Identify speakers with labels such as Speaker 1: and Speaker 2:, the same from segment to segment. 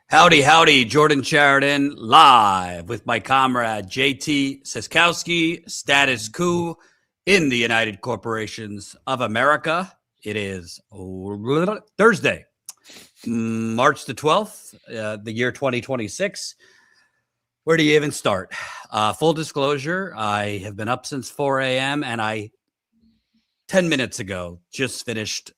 Speaker 1: Howdy, howdy, Jordan Chariton, live with my comrade JT Cestkowski, status coup in the United Corporations of America. It is Thursday, March the 12th, the year 2026. Where do you even start? Full disclosure, I have been up since 4 a.m. and I, 10 minutes ago, just finished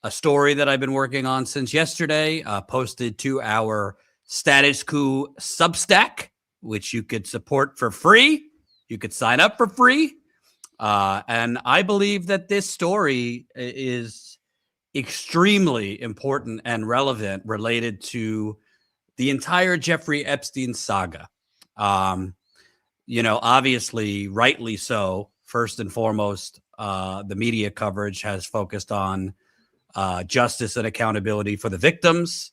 Speaker 1: a story that I've been working on since yesterday, posted to our Status Coup Substack, which you could support for free. You could sign up for free. And I believe that this story is extremely important and relevant related to the entire Jeffrey Epstein saga. Obviously, rightly so, first and foremost, the media coverage has focused on justice and accountability for the victims,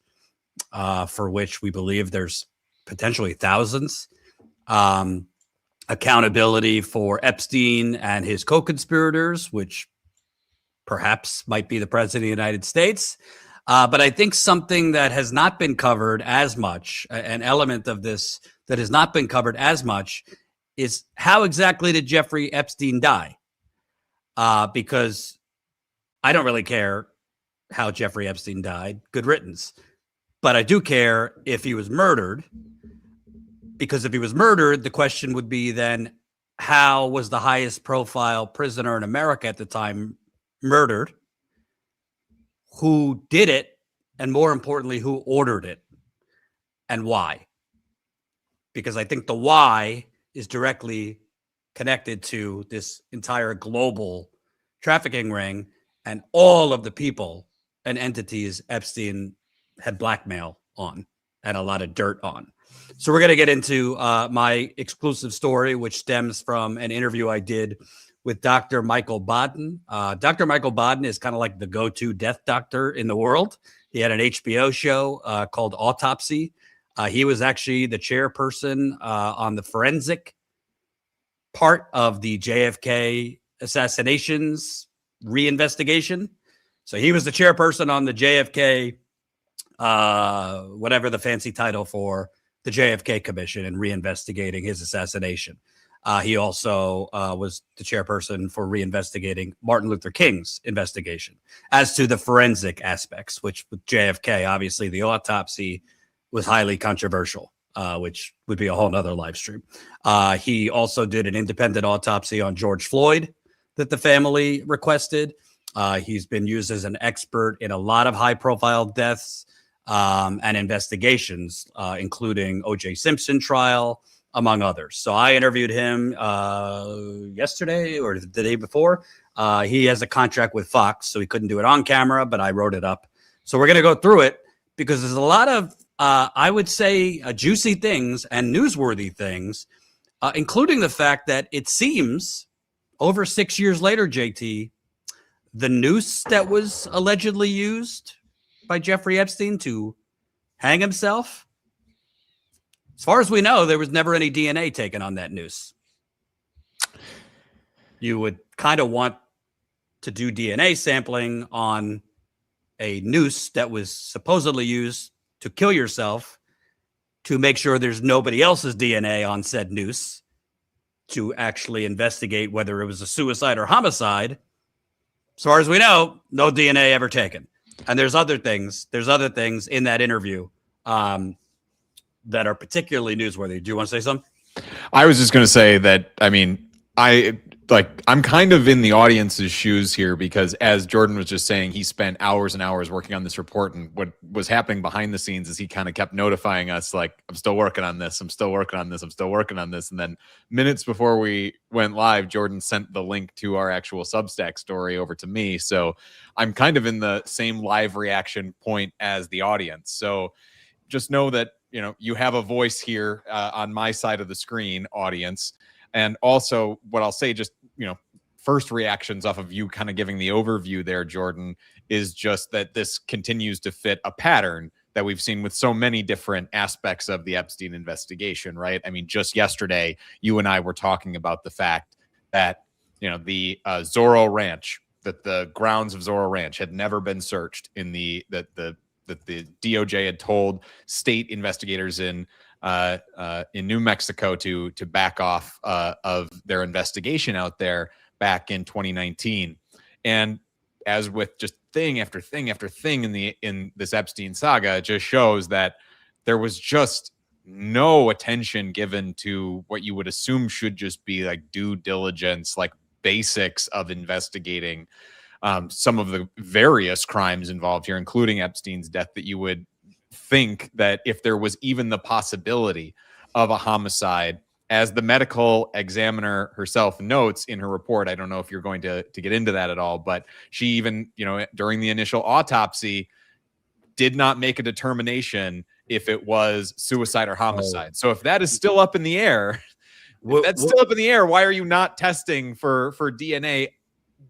Speaker 1: for which we believe there's potentially thousands. Accountability for Epstein and his co-conspirators, which perhaps might be the president of the United States. But I think something that has not been covered as much, an element of this that has not been covered as much, is how exactly did Jeffrey Epstein die? Because I don't really care how Jeffrey Epstein died. Good riddance. But I do care if he was murdered, because if he was murdered, the question would be then, how was the highest profile prisoner in America at the time murdered? Who did it? And more importantly, who ordered it and why? Because I think the why is directly connected to this entire global trafficking ring and all of the people and entities Epstein had blackmail on and a lot of dirt on. So we're going to get into my exclusive story, which stems from an interview I did with Dr. Michael Baden. Dr. Michael Baden is kind of like the go-to death doctor in the world. He had an HBO show called Autopsy. He was actually the chairperson on the forensic part of the JFK assassinations reinvestigation. So he was the chairperson on the JFK, whatever the fancy title for the JFK Commission and reinvestigating his assassination. He also was the chairperson for reinvestigating Martin Luther King's investigation. As to the forensic aspects, which with JFK, obviously the autopsy was highly controversial, which would be a whole nother live stream. He also did an independent autopsy on George Floyd that the family requested. He's been used as an expert in a lot of high-profile deaths and investigations, including O.J. Simpson trial, among others. So I interviewed him yesterday or the day before. He has a contract with Fox, so he couldn't do it on camera, but I wrote it up. So we're going to go through it because there's a lot of, I would say, juicy things and newsworthy things, including the fact that it seems over 6 years later, JT, the noose that was allegedly used by Jeffrey Epstein to hang himself, as far as we know, there was never any DNA taken on that noose. You would kind of want to do DNA sampling on a noose that was supposedly used to kill yourself to make sure there's nobody else's DNA on said noose to actually investigate whether it was a suicide or homicide. As far as we know, no DNA ever taken. And there's other things in that interview that are particularly newsworthy. Do you want to say something?
Speaker 2: I was just going to say that, I mean, I'm kind of in the audience's shoes here because, as Jordan was just saying, he spent hours and hours working on this report, and what was happening behind the scenes is he kind of kept notifying us, like, I'm still working on this, I'm still working on this, I'm still working on this. And then minutes before we went live, Jordan sent the link to our actual Substack story over to me. So I'm kind of in the same live reaction point as the audience. So just know that, you know, you have a voice here on my side of the screen, audience. And also what I'll say, just, you know, first reactions off of you kind of giving the overview there, Jordan, is just that this continues to fit a pattern that we've seen with so many different aspects of the Epstein investigation, right? I mean, just yesterday, you and I were talking about the fact that, you know, the Zorro Ranch, that the grounds of Zorro Ranch had never been searched in the that the DOJ had told state investigators in New Mexico to back off of their investigation out there back in 2019. And as with just thing after thing after thing in this Epstein saga, it just shows that there was just no attention given to what you would assume should just be like due diligence, like basics of investigating some of the various crimes involved here, including Epstein's death, that you would think that if there was even the possibility of a homicide, as the medical examiner herself notes in her report, I don't know if you're going to get into that at all, but she even, during the initial autopsy, did not make a determination if it was suicide or homicide. So if that is still up in the air, why are you not testing for DNA,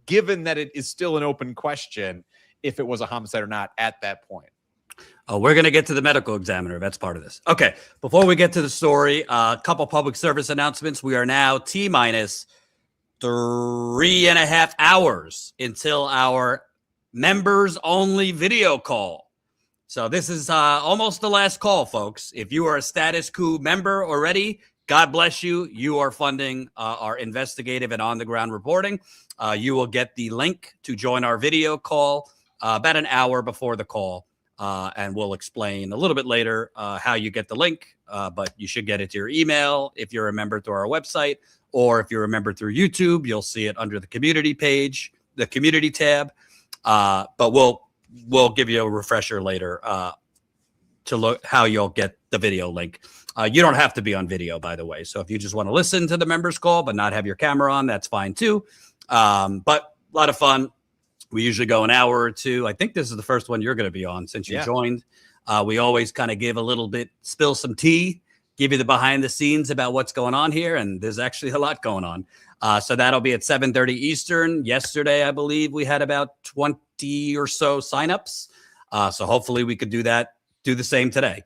Speaker 2: given that it is still an open question if it was a homicide or not at that point?
Speaker 1: Oh, we're going to get to the medical examiner. That's part of this. Okay. Before we get to the story, a couple public service announcements. We are now T-minus 3.5 hours until our members only video call. So this is almost the last call, folks. If you are a Status Coup member already, God bless you. You are funding our investigative and on-the-ground reporting. You will get the link to join our video call about an hour before the call. And we'll explain a little bit later how you get the link, but you should get it to your email if you're a member through our website, or if you're a member through YouTube, you'll see it under the community page, the community tab. But we'll give you a refresher later to look how you'll get the video link. You don't have to be on video, by the way. So if you just want to listen to the members call but not have your camera on, that's fine too. But a lot of fun. We usually go an hour or two. I think this is the first one you're going to be on since you joined. We always kind of give a little bit, spill some tea, give you the behind the scenes about what's going on here. And there's actually a lot going on. So that'll be at 7:30 Eastern. Yesterday, I believe we had about 20 or so signups. So hopefully we could do the same today.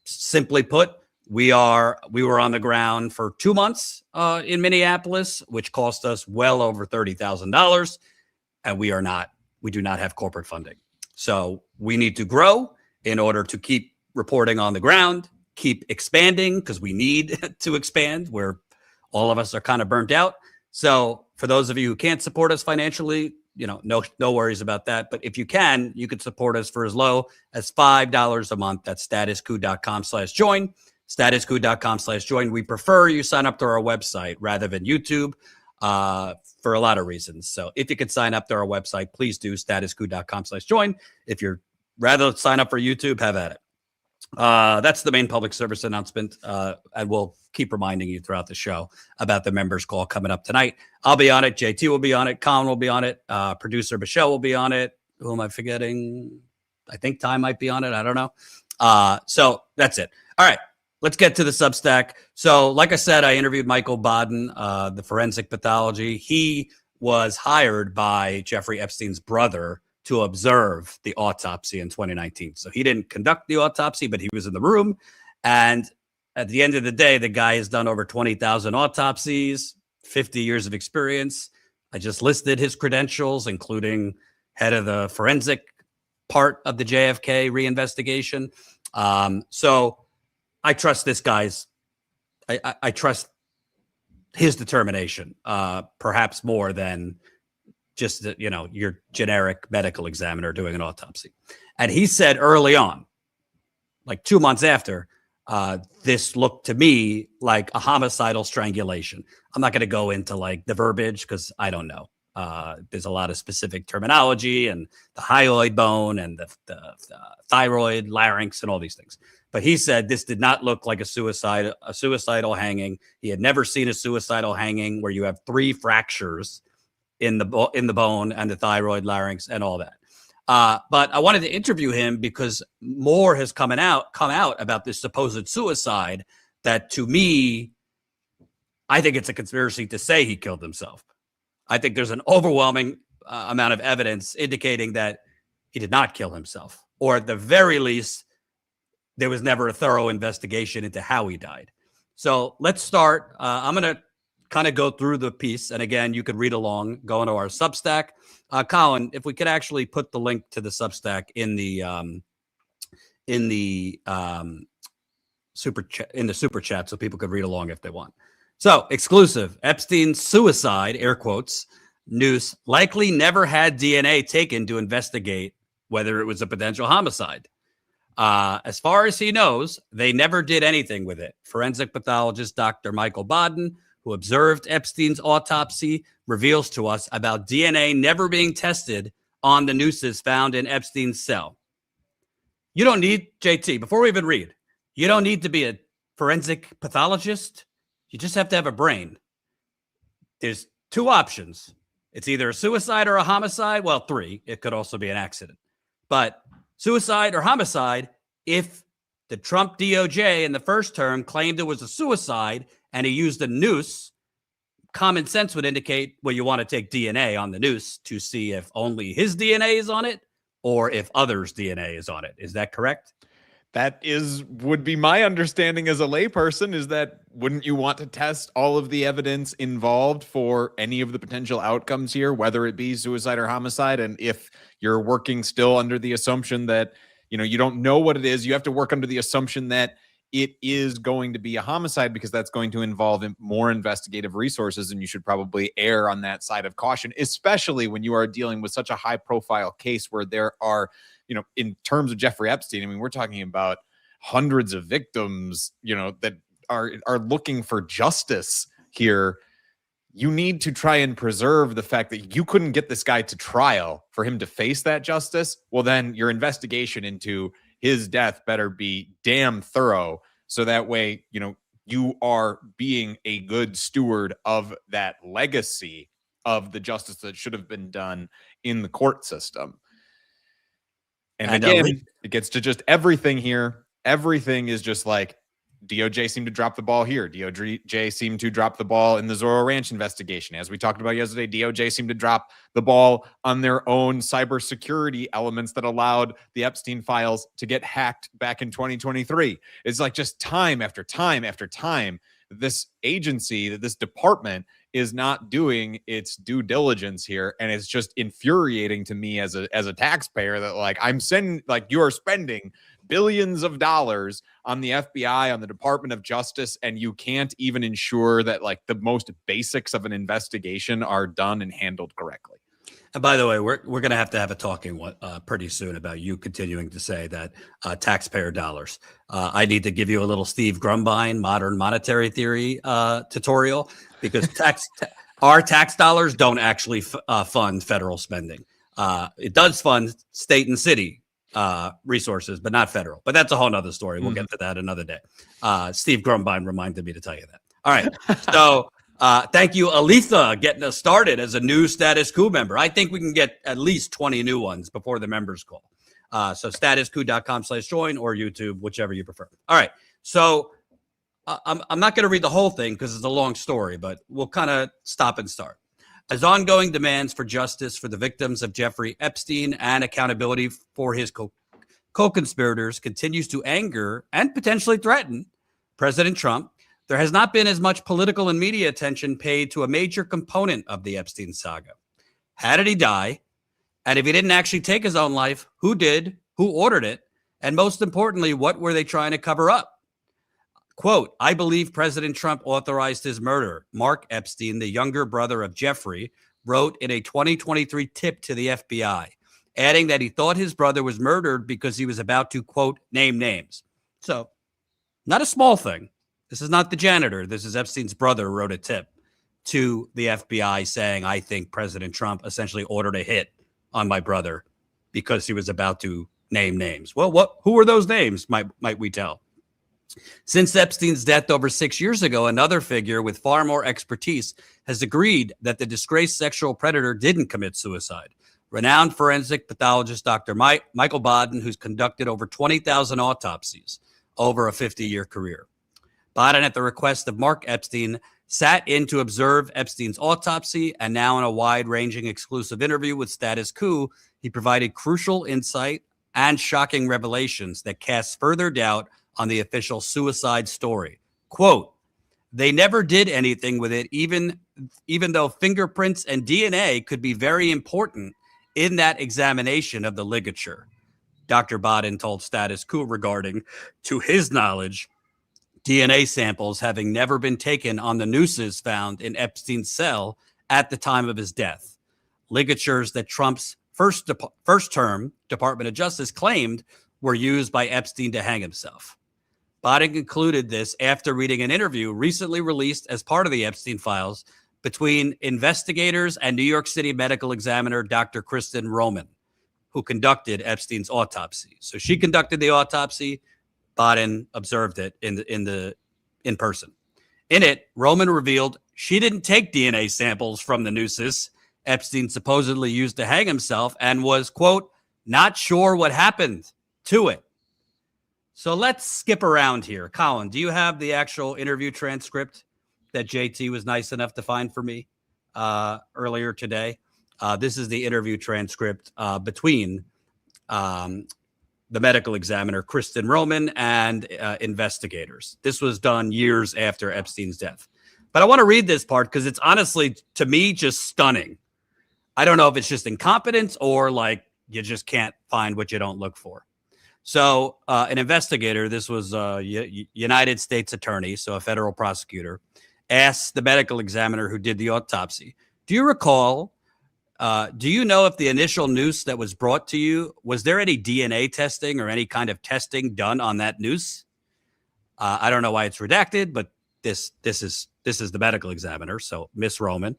Speaker 1: Simply put, we were on the ground for 2 months in Minneapolis, which cost us well over $30,000. And we do not have corporate funding. So we need to grow in order to keep reporting on the ground, keep expanding, because we need to expand, where all of us are kind of burnt out. So for those of you who can't support us financially, no worries about that. But if you can, you could support us for as low as $5 a month. That's statuscoup.com/join, statuscoup.com/join. We prefer you sign up to our website rather than YouTube. For a lot of reasons. So if you could sign up to our website, please do, statuscoup.com/join. If you're rather sign up for YouTube, have at it. That's the main public service announcement. And we'll keep reminding you throughout the show about the members call coming up tonight. I'll be on it. JT will be on it. Colin will be on it. Producer Michelle will be on it. Who am I forgetting? I think Ty might be on it. I don't know. So that's it. All right. Let's get to the Substack. So like I said, I interviewed Michael Baden, the forensic pathology. He was hired by Jeffrey Epstein's brother to observe the autopsy in 2019. So he didn't conduct the autopsy, but he was in the room. And at the end of the day, the guy has done over 20,000 autopsies, 50 years of experience. I just listed his credentials, including head of the forensic part of the JFK reinvestigation. So I trust this guy's, I trust his determination, perhaps more than just, your generic medical examiner doing an autopsy. And he said early on, like 2 months after, this looked to me like a homicidal strangulation. I'm not going to go into like the verbiage because I don't know. There's a lot of specific terminology and the hyoid bone and the thyroid, larynx, and all these things. But he said this did not look like a suicidal hanging. He had never seen a suicidal hanging where you have 3 fractures in the bone and the thyroid, larynx, and all that. But I wanted to interview him because more has come out about this supposed suicide that, to me, I think it's a conspiracy to say he killed himself. I think there's an overwhelming amount of evidence indicating that he did not kill himself, or at the very least, there was never a thorough investigation into how he died. So let's start. I'm going to kind of go through the piece. And again, you could read along, go into our Substack. Colin, if we could actually put the link to the Substack in the super chat so people could read along if they want. So, exclusive. Epstein's suicide, air quotes, noose likely never had DNA taken to investigate whether it was a potential homicide. As far as he knows, they never did anything with it. Forensic pathologist Dr. Michael Baden, who observed Epstein's autopsy, reveals to us about DNA never being tested on the nooses found in Epstein's cell. You don't need, JT, before we even read, you don't need to be a forensic pathologist. You just have to have a brain. There's two options. It's either a suicide or a homicide. Well, three. It could also be an accident. But suicide or homicide, if the Trump DOJ in the first term claimed it was a suicide and he used a noose, common sense would indicate, well, you want to take DNA on the noose to see if only his DNA is on it or if others' DNA is on it. Is that correct?
Speaker 2: That would be my understanding as a layperson, is that wouldn't you want to test all of the evidence involved for any of the potential outcomes here, whether it be suicide or homicide? And if you're working still under the assumption that, you don't know what it is, you have to work under the assumption that it is going to be a homicide, because that's going to involve more investigative resources, and you should probably err on that side of caution, especially when you are dealing with such a high profile case where there are, in terms of Jeffrey Epstein, I mean, we're talking about hundreds of victims, that are looking for justice here. You need to try and preserve the fact that you couldn't get this guy to trial for him to face that justice. Well, then your investigation into his death better be damn thorough. So that way, you are being a good steward of that legacy of the justice that should have been done in the court system. And again, it gets to just everything here. Everything is just like, DOJ seemed to drop the ball here. DOJ seemed to drop the ball in the Zorro Ranch investigation. As we talked about yesterday, DOJ seemed to drop the ball on their own cybersecurity elements that allowed the Epstein files to get hacked back in 2023. It's like just time after time after time, this agency, this department is not doing its due diligence here. And it's just infuriating to me as a taxpayer that you are spending billions of dollars on the FBI, on the Department of Justice, and you can't even ensure that the most basics of an investigation are done and handled correctly.
Speaker 1: And by the way, we're going to have a talking one pretty soon about you continuing to say that taxpayer dollars. I need to give you a little Steve Grumbine modern monetary theory tutorial, because our tax dollars don't actually fund federal spending. It does fund state and city resources, but not federal. But that's a whole nother story. We'll get to that another day. Steve Grumbine reminded me to tell you that. All right. So thank you, Aletha, getting us started as a new Status Coup member. I think we can get at least 20 new ones before the members call. So statuscoup.com/join or YouTube, whichever you prefer. All right. So I'm not going to read the whole thing because it's a long story, but we'll kind of stop and start. As ongoing demands for justice for the victims of Jeffrey Epstein and accountability for his co-conspirators continues to anger and potentially threaten President Trump, there has not been as much political and media attention paid to a major component of the Epstein saga. How did he die? And if he didn't actually take his own life, who did? Who ordered it? And most importantly, what were they trying to cover up? Quote, I believe President Trump authorized his murder. Mark Epstein, the younger brother of Jeffrey, wrote in a 2023 tip to the FBI, adding that he thought his brother was murdered because he was about to, quote, name names. So, not a small thing. This is not the janitor. This is Epstein's brother who wrote a tip to the FBI saying, I think President Trump essentially ordered a hit on my brother because he was about to name names. Well, who are those names, might we tell? Since Epstein's death over 6 years ago, another figure with far more expertise has agreed that the disgraced sexual predator didn't commit suicide. Renowned forensic pathologist Dr. Michael Baden, who's conducted over 20,000 autopsies over a 50-year career. Baden, at the request of Mark Epstein, sat in to observe Epstein's autopsy, and now in a wide-ranging exclusive interview with Status Coup, he provided crucial insight and shocking revelations that cast further doubt on the official suicide story. Quote, they never did anything with it, even though fingerprints and DNA could be very important in that examination of the ligature, Dr. Baden told Status Coup regarding, to his knowledge, DNA samples having never been taken on the nooses found in Epstein's cell at the time of his death. Ligatures that Trump's first-term Department of Justice claimed were used by Epstein to hang himself. Baden concluded this after reading an interview recently released as part of the Epstein files between investigators and New York City medical examiner Dr. Kristen Roman, who conducted Epstein's autopsy. So she conducted the autopsy. Baden observed it in person. In it, Roman revealed she didn't take DNA samples from the nooses Epstein supposedly used to hang himself and was, quote, not sure what happened to it. So let's skip around here. Colin, do you have the actual interview transcript that JT was nice enough to find for me earlier today? This is the interview transcript between the medical examiner, Kristen Roman, and investigators. This was done years after Epstein's death. But I want to read this part because it's honestly, to me, just stunning. I don't know if it's just incompetence or like you just can't find what you don't look for. So an investigator, this was a United States attorney, so a federal prosecutor, asked the medical examiner who did the autopsy, do you recall, do you know if the initial noose that was brought to you, was there any DNA testing or any kind of testing done on that noose? I don't know why it's redacted, but this is the medical examiner, so Miss Roman.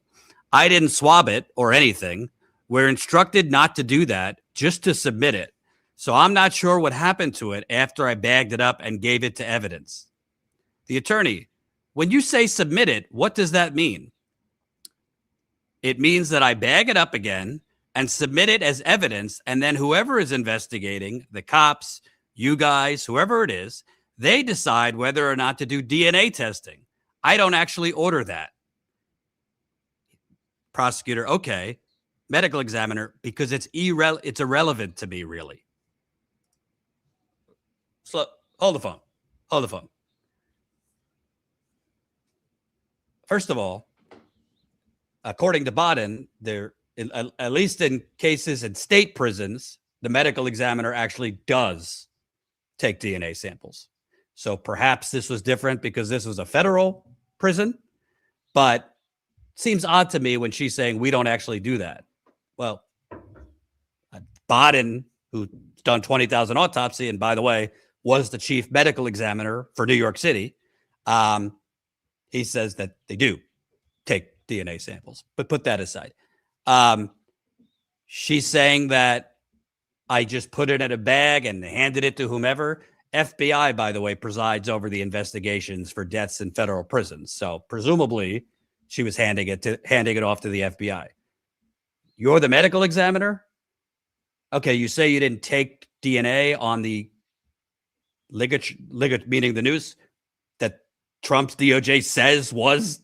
Speaker 1: I didn't swab it or anything. We're instructed not to do that, just to submit it. So I'm not sure what happened to it after I bagged it up and gave it to evidence. The attorney, when you say submit it, what does that mean? It means that I bag it up again and submit it as evidence, and then whoever is investigating, the cops, you guys, whoever it is, they decide whether or not to do DNA testing. I don't actually order that. Prosecutor, okay. Medical examiner, because it's irrelevant to me, really. So hold the phone. Hold the phone. First of all, according to Baden, at least in cases in state prisons, the medical examiner actually does take DNA samples. So perhaps this was different because this was a federal prison, but seems odd to me when she's saying we don't actually do that. Well, Baden, who's done 20,000 autopsy, and by the way, was the chief medical examiner for New York City, he says that they do take DNA samples, but put that aside. She's saying that I just put it in a bag and handed it to whomever. FBI, by the way, presides over the investigations for deaths in federal prisons. So presumably she was handing it off to the FBI. You're the medical examiner? Okay, you say you didn't take DNA on the ligature, meaning the noose that Trump's DOJ says was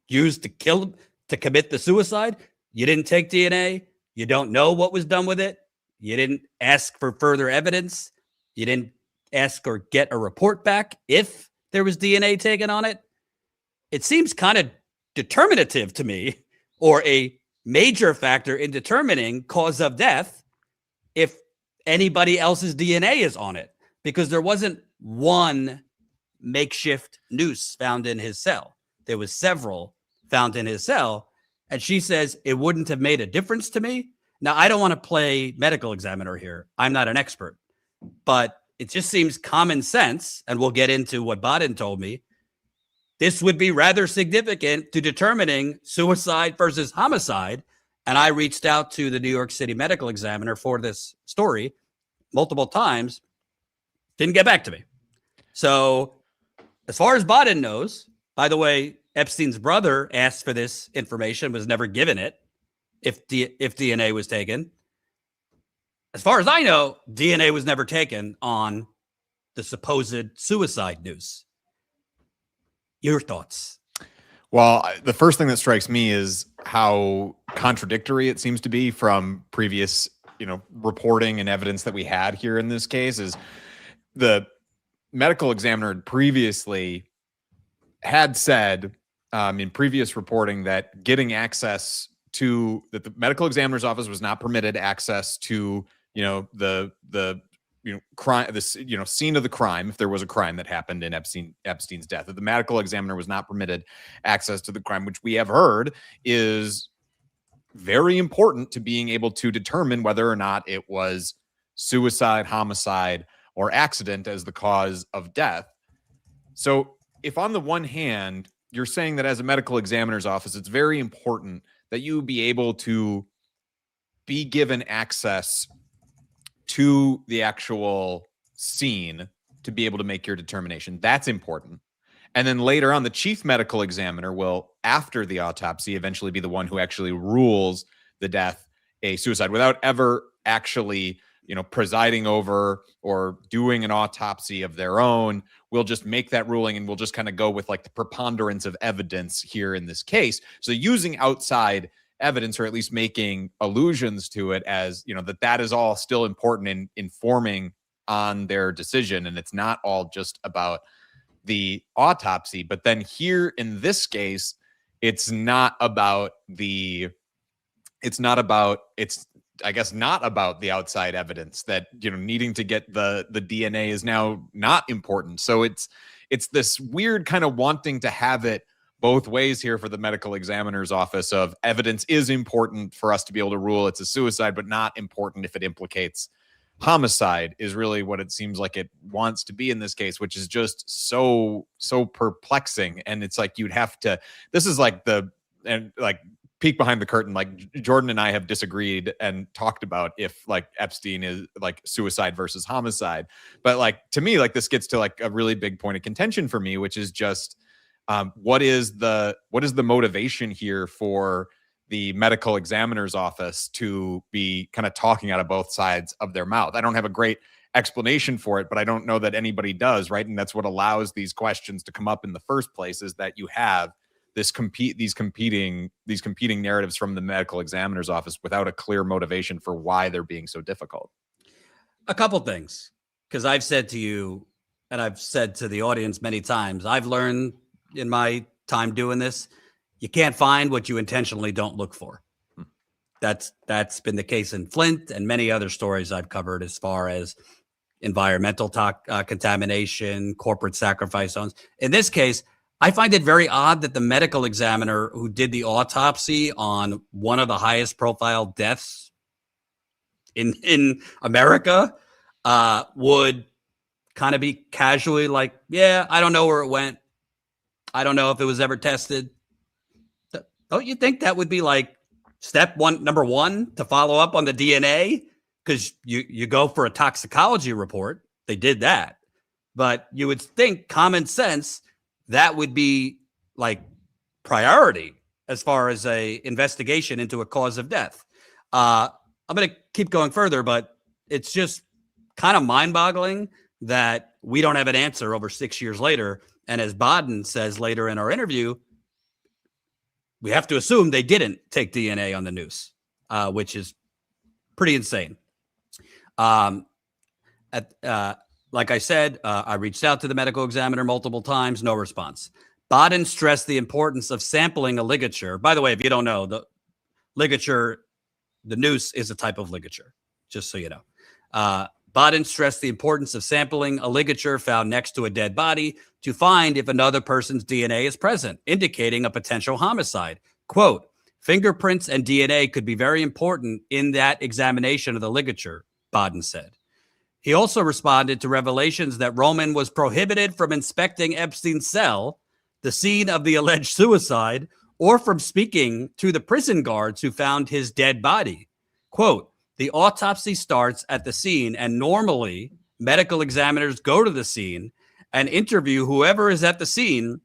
Speaker 1: used to commit the suicide. You didn't take DNA. You don't know what was done with it. You didn't ask for further evidence. You didn't ask or get a report back if there was DNA taken on it. It seems kind of determinative to me, or a major factor in determining cause of death if anybody else's DNA is on it, because there wasn't one makeshift noose found in his cell. There was several found in his cell. And she says it wouldn't have made a difference to me. Now, I don't want to play medical examiner here. I'm not an expert, but it just seems common sense. And we'll get into what Baden told me. This would be rather significant to determining suicide versus homicide. And I reached out to the New York City medical examiner for this story multiple times. Didn't get back to me. So as far as Baden knows, by the way, Epstein's brother asked for this information, was never given it if DNA was taken. As far as I know, DNA was never taken on the supposed suicide noose. Your thoughts?
Speaker 2: Well, the first thing that strikes me is how contradictory it seems to be from previous, reporting and evidence that we had here in this case. Is the medical examiner previously had said in previous reporting that getting access the medical examiner's office was not permitted access to, the crime, this, scene of the crime, if there was a crime that happened in Epstein's death, that the medical examiner was not permitted access to the crime, which we have heard is very important to being able to determine whether or not it was suicide, homicide, or accident as the cause of death. So if on the one hand, you're saying that as a medical examiner's office, it's very important that you be able to be given access to the actual scene to be able to make your determination. That's important. And then later on, the chief medical examiner will, after the autopsy, eventually be the one who actually rules the death a suicide without ever actually, presiding over or doing an autopsy of their own. We'll just make that ruling and we'll just kind of go with like the preponderance of evidence here in this case. So using outside evidence, or at least making allusions to it as, that is all still important in informing on their decision. And it's not all just about the autopsy. But then here in this case, it's I guess not about the outside evidence that, needing to get the DNA is now not important. So it's this weird kind of wanting to have it both ways here for the medical examiner's office of evidence is important for us to be able to rule it's a suicide, but not important if it implicates homicide, is really what it seems like it wants to be in this case, which is just so perplexing. And it's like this is like peek behind the curtain. Like Jordan and I have disagreed and talked about if like Epstein is like suicide versus homicide. But like, to me, like this gets to like a really big point of contention for me, which is just what is the motivation here for the medical examiner's office to be kind of talking out of both sides of their mouth? I don't have a great explanation for it, but I don't know that anybody does, right? And that's what allows these questions to come up in the first place, is that you have these competing narratives from the medical examiner's office without a clear motivation for why they're being so difficult.
Speaker 1: A couple things, because I've said to you, and I've said to the audience many times, I've learned in my time doing this, you can't find what you intentionally don't look for. That's been the case in Flint and many other stories I've covered as far as environmental contamination, corporate sacrifice zones. In this case, I find it very odd that the medical examiner who did the autopsy on one of the highest profile deaths in America would kind of be casually like, yeah, I don't know where it went. I don't know if it was ever tested. Don't you think that would be like number one to follow up on the DNA? Because you go for a toxicology report. They did that. But you would think common sense, that would be like priority as far as a investigation into a cause of death. I'm going to keep going further, but it's just kind of mind-boggling that we don't have an answer over 6 years later. And as Baden says later in our interview, we have to assume they didn't take DNA on the noose, which is pretty insane. Like I said, I reached out to the medical examiner multiple times, no response. Baden stressed the importance of sampling a ligature. By the way, if you don't know, the ligature, the noose is a type of ligature, just so you know. Baden stressed the importance of sampling a ligature found next to a dead body to find if another person's DNA is present, indicating a potential homicide. Quote, fingerprints and DNA could be very important in that examination of the ligature, Baden said. He also responded to revelations that Roman was prohibited from inspecting Epstein's cell, the scene of the alleged suicide, or from speaking to the prison guards who found his dead body. Quote, the autopsy starts at the scene, and normally medical examiners go to the scene and interview whoever is at the scene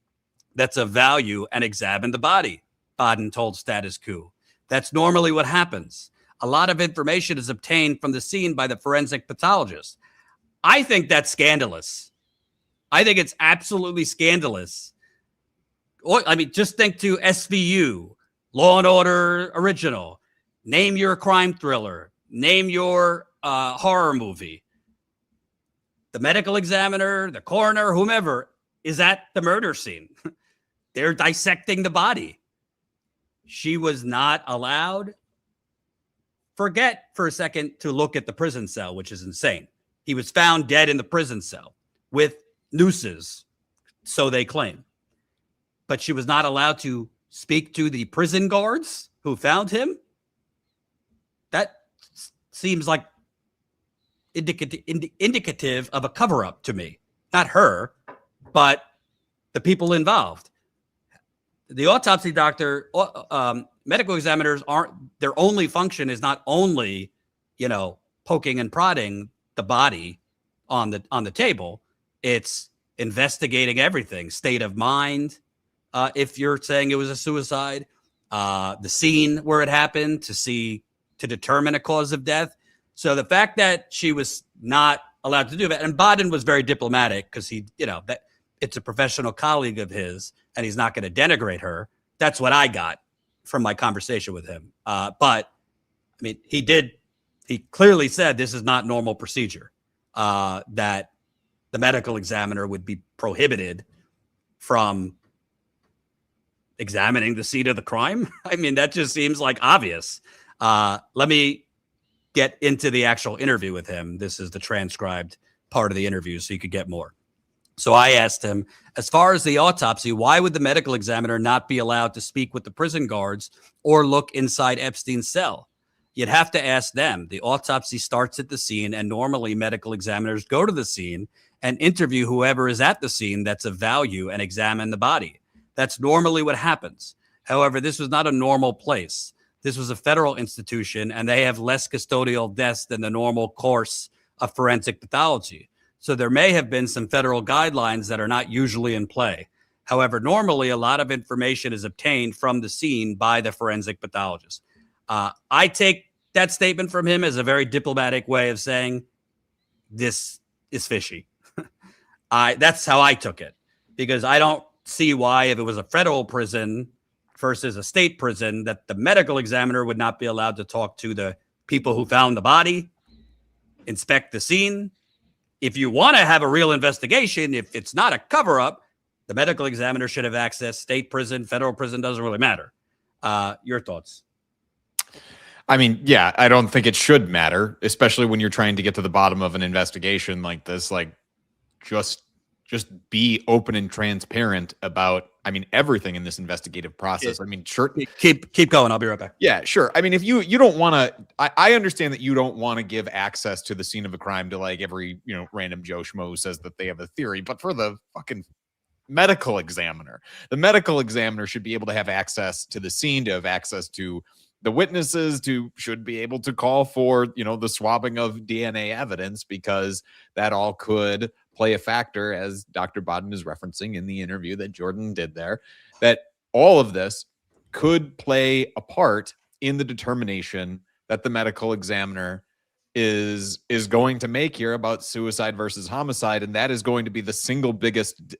Speaker 1: that's of value and examine the body, Baden told Status Coup. That's normally what happens. A lot of information is obtained from the scene by the forensic pathologist. I think that's scandalous. I think it's absolutely scandalous. I mean, just think to SVU, Law and Order Original. Name your crime thriller. Name your horror movie. The medical examiner, the coroner, whomever is at the murder scene. They're dissecting the body. she was not allowed. Forget for a second to look at the prison cell, which is insane. He was found dead in the prison cell with nooses, so they claim. But she was not allowed to speak to the prison guards who found him. That seems like indicative of a cover-up to me. Not her, but the people involved. The autopsy doctor, medical examiners aren't, their only function is not only, poking and prodding the body on the table. It's investigating everything, state of mind. If you're saying it was a suicide, the scene where it happened to determine a cause of death. So the fact that she was not allowed to do that, and Baden was very diplomatic because that it's a professional colleague of his and he's not going to denigrate her. That's what I got from my conversation with him. But I mean, he clearly said this is not normal procedure, that the medical examiner would be prohibited from examining the scene of the crime. I mean, that just seems like obvious. Let me get into the actual interview with him. This is the transcribed part of the interview, so you could get more. So I asked him, as far as the autopsy, why would the medical examiner not be allowed to speak with the prison guards or look inside Epstein's cell? You'd have to ask them. The autopsy starts at the scene, and normally medical examiners go to the scene and interview whoever is at the scene that's of value and examine the body. That's normally what happens. However, this was not a normal place. This was a federal institution, and they have less custodial deaths than the normal course of forensic pathology. So there may have been some federal guidelines that are not usually in play. However, normally a lot of information is obtained from the scene by the forensic pathologist. I take that statement from him as a very diplomatic way of saying this is fishy. That's how I took it, because I don't see why, if it was a federal prison versus a state prison, that the medical examiner would not be allowed to talk to the people who found the body, inspect the scene. If you want to have a real investigation, if it's not a cover-up, the medical examiner should have access. State prison, federal prison, doesn't really matter. Your thoughts?
Speaker 2: I mean, yeah, I don't think it should matter, especially when you're trying to get to the bottom of an investigation like this. Like, just be open and transparent about, I mean, everything in this investigative process. I mean, sure.
Speaker 1: Keep going. I'll be right back.
Speaker 2: Yeah, sure. I mean, if you don't want to, I understand that you don't want to give access to the scene of a crime to like every, random Joe Schmo who says that they have a theory, but for the fucking medical examiner, the medical examiner should be able to have access to the scene, to have access to the witnesses, should be able to call for, the swabbing of DNA evidence, because that all could play a factor, as Dr. Baden is referencing in the interview that Jordan did there, that all of this could play a part in the determination that the medical examiner is going to make here about suicide versus homicide. And that is going to be the single biggest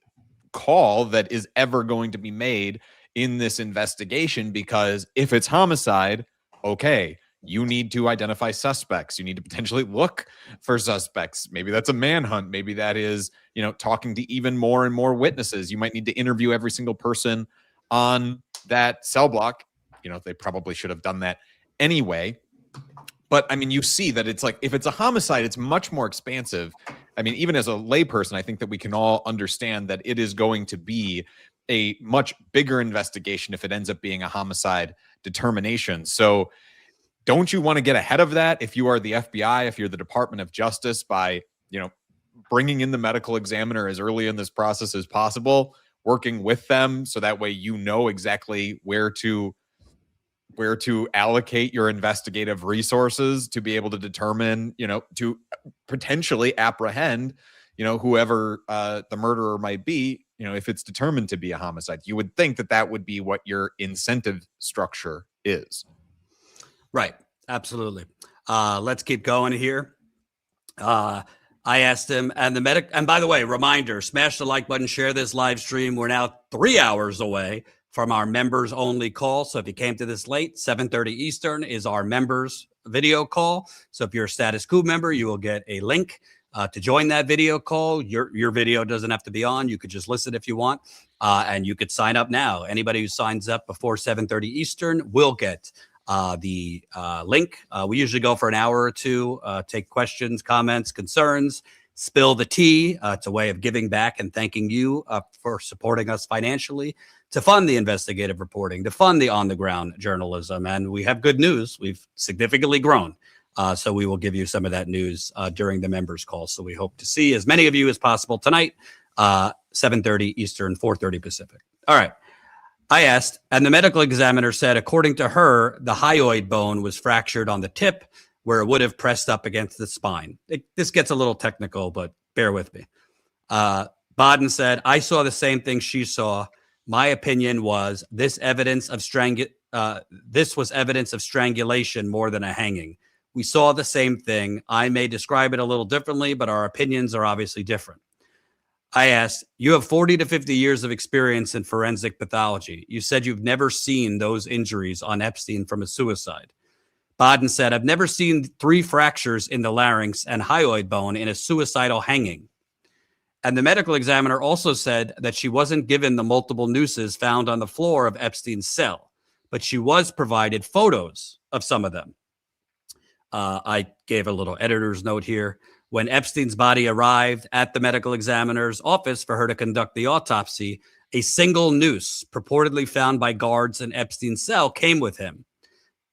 Speaker 2: call that is ever going to be made in this investigation, because if it's homicide, okay, you need to identify suspects. You need to potentially look for suspects. Maybe that's a manhunt. Maybe that is, talking to even more and more witnesses. You might need to interview every single person on that cell block. They probably should have done that anyway. But I mean, you see that it's like, if it's a homicide, it's much more expansive. I mean, even as a layperson, I think that we can all understand that it is going to be a much bigger investigation if it ends up being a homicide determination. So don't you want to get ahead of that if you are the FBI, if you're the Department of Justice, by, bringing in the medical examiner as early in this process as possible, working with them so that way exactly where to allocate your investigative resources to be able to determine, to potentially apprehend, whoever the murderer might be, if it's determined to be a homicide. You would think that that would be what your incentive structure is.
Speaker 1: Right. Absolutely. Let's keep going here. I asked him, and by the way, reminder, smash the like button, share this live stream. We're now 3 hours away from our members only call. So if you came to this late, 7:30 Eastern is our members video call. So if you're a Status Coup member, you will get a link to join that video call. Your video doesn't have to be on. You could just listen if you want, and you could sign up now. Anybody who signs up before 7:30 Eastern will get the link. We usually go for an hour or two, take questions, comments, concerns, spill the tea. It's a way of giving back and thanking you for supporting us financially to fund the investigative reporting, to fund the on-the-ground journalism. And we have good news. We've significantly grown. So we will give you some of that news during the members call. So we hope to see as many of you as possible tonight, 7:30 Eastern, 4:30 Pacific. All right. I asked, and the medical examiner said, according to her, the hyoid bone was fractured on the tip where it would have pressed up against the spine. This gets a little technical, but bear with me. Baden said, I saw the same thing she saw. My opinion was this was evidence of strangulation more than a hanging. We saw the same thing. I may describe it a little differently, but our opinions are obviously different. I asked, you have 40 to 50 years of experience in forensic pathology. You said you've never seen those injuries on Epstein from a suicide. Baden said, I've never seen 3 fractures in the larynx and hyoid bone in a suicidal hanging. And the medical examiner also said that she wasn't given the multiple nooses found on the floor of Epstein's cell, but she was provided photos of some of them. I gave a little editor's note here. When Epstein's body arrived at the medical examiner's office for her to conduct the autopsy, a single noose purportedly found by guards in Epstein's cell came with him.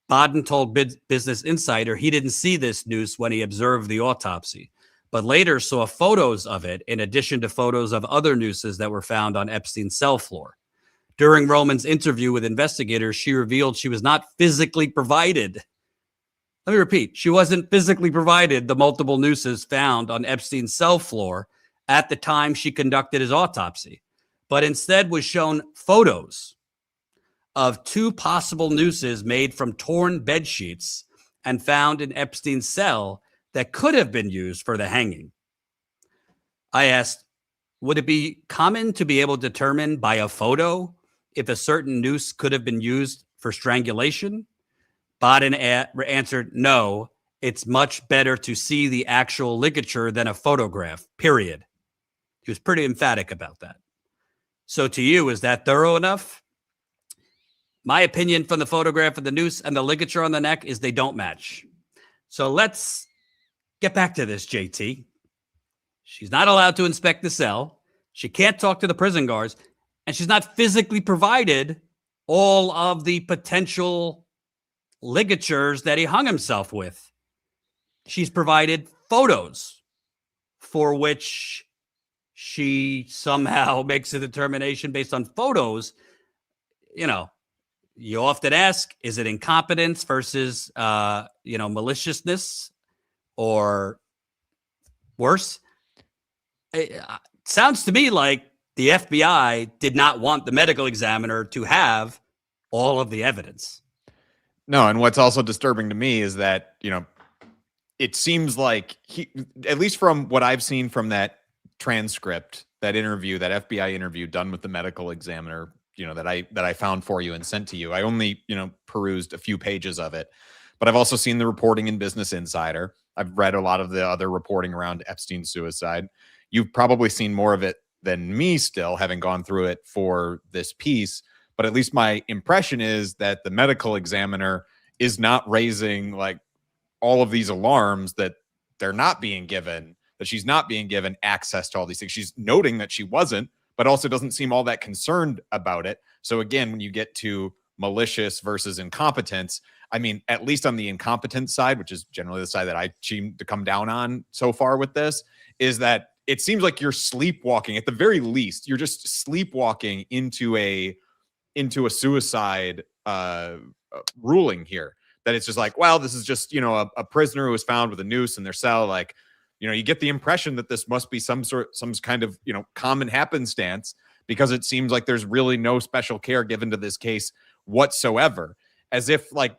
Speaker 1: Baden told Business Insider he didn't see this noose when he observed the autopsy, but later saw photos of it in addition to photos of other nooses that were found on Epstein's cell floor. During Roman's interview with investigators, she revealed she was not physically provided. Let me repeat, she wasn't physically provided the multiple nooses found on Epstein's cell floor at the time she conducted his autopsy, but instead was shown photos of 2 possible nooses made from torn bed sheets and found in Epstein's cell that could have been used for the hanging. I asked, would it be common to be able to determine by a photo if a certain noose could have been used for strangulation? Baden answered, no, it's much better to see the actual ligature than a photograph, period. He was pretty emphatic about that. So to you, is that thorough enough? My opinion from the photograph of the noose and the ligature on the neck is they don't match. So let's get back to this, JT. She's not allowed to inspect the cell. She can't talk to the prison guards, and she's not physically provided all of the potential ligatures that he hung himself with. She's provided photos for which she somehow makes a determination based on photos. You know, you often ask, is it incompetence versus, maliciousness or worse? It sounds to me like the FBI did not want the medical examiner to have all of the evidence.
Speaker 2: No, and what's also disturbing to me is that, it seems like at least from what I've seen from that transcript, that interview, that FBI interview done with the medical examiner, that I found for you and sent to you. I only, perused a few pages of it, but I've also seen the reporting in Business Insider. I've read a lot of the other reporting around Epstein's suicide. You've probably seen more of it than me still, having gone through it for this piece. But at least my impression is that the medical examiner is not raising like all of these alarms that they're not being given, that she's not being given access to all these things. She's noting that she wasn't, but also doesn't seem all that concerned about it. So again, when you get to malicious versus incompetence, I mean, at least on the incompetent side, which is generally the side that I seem to come down on so far with this, is that it seems like you're sleepwalking. At the very least, you're just sleepwalking into a suicide ruling here, that it's just like, well, this is just, a prisoner who was found with a noose in their cell. Like, you get the impression that this must be some kind of, common happenstance, because it seems like there's really no special care given to this case whatsoever. As if like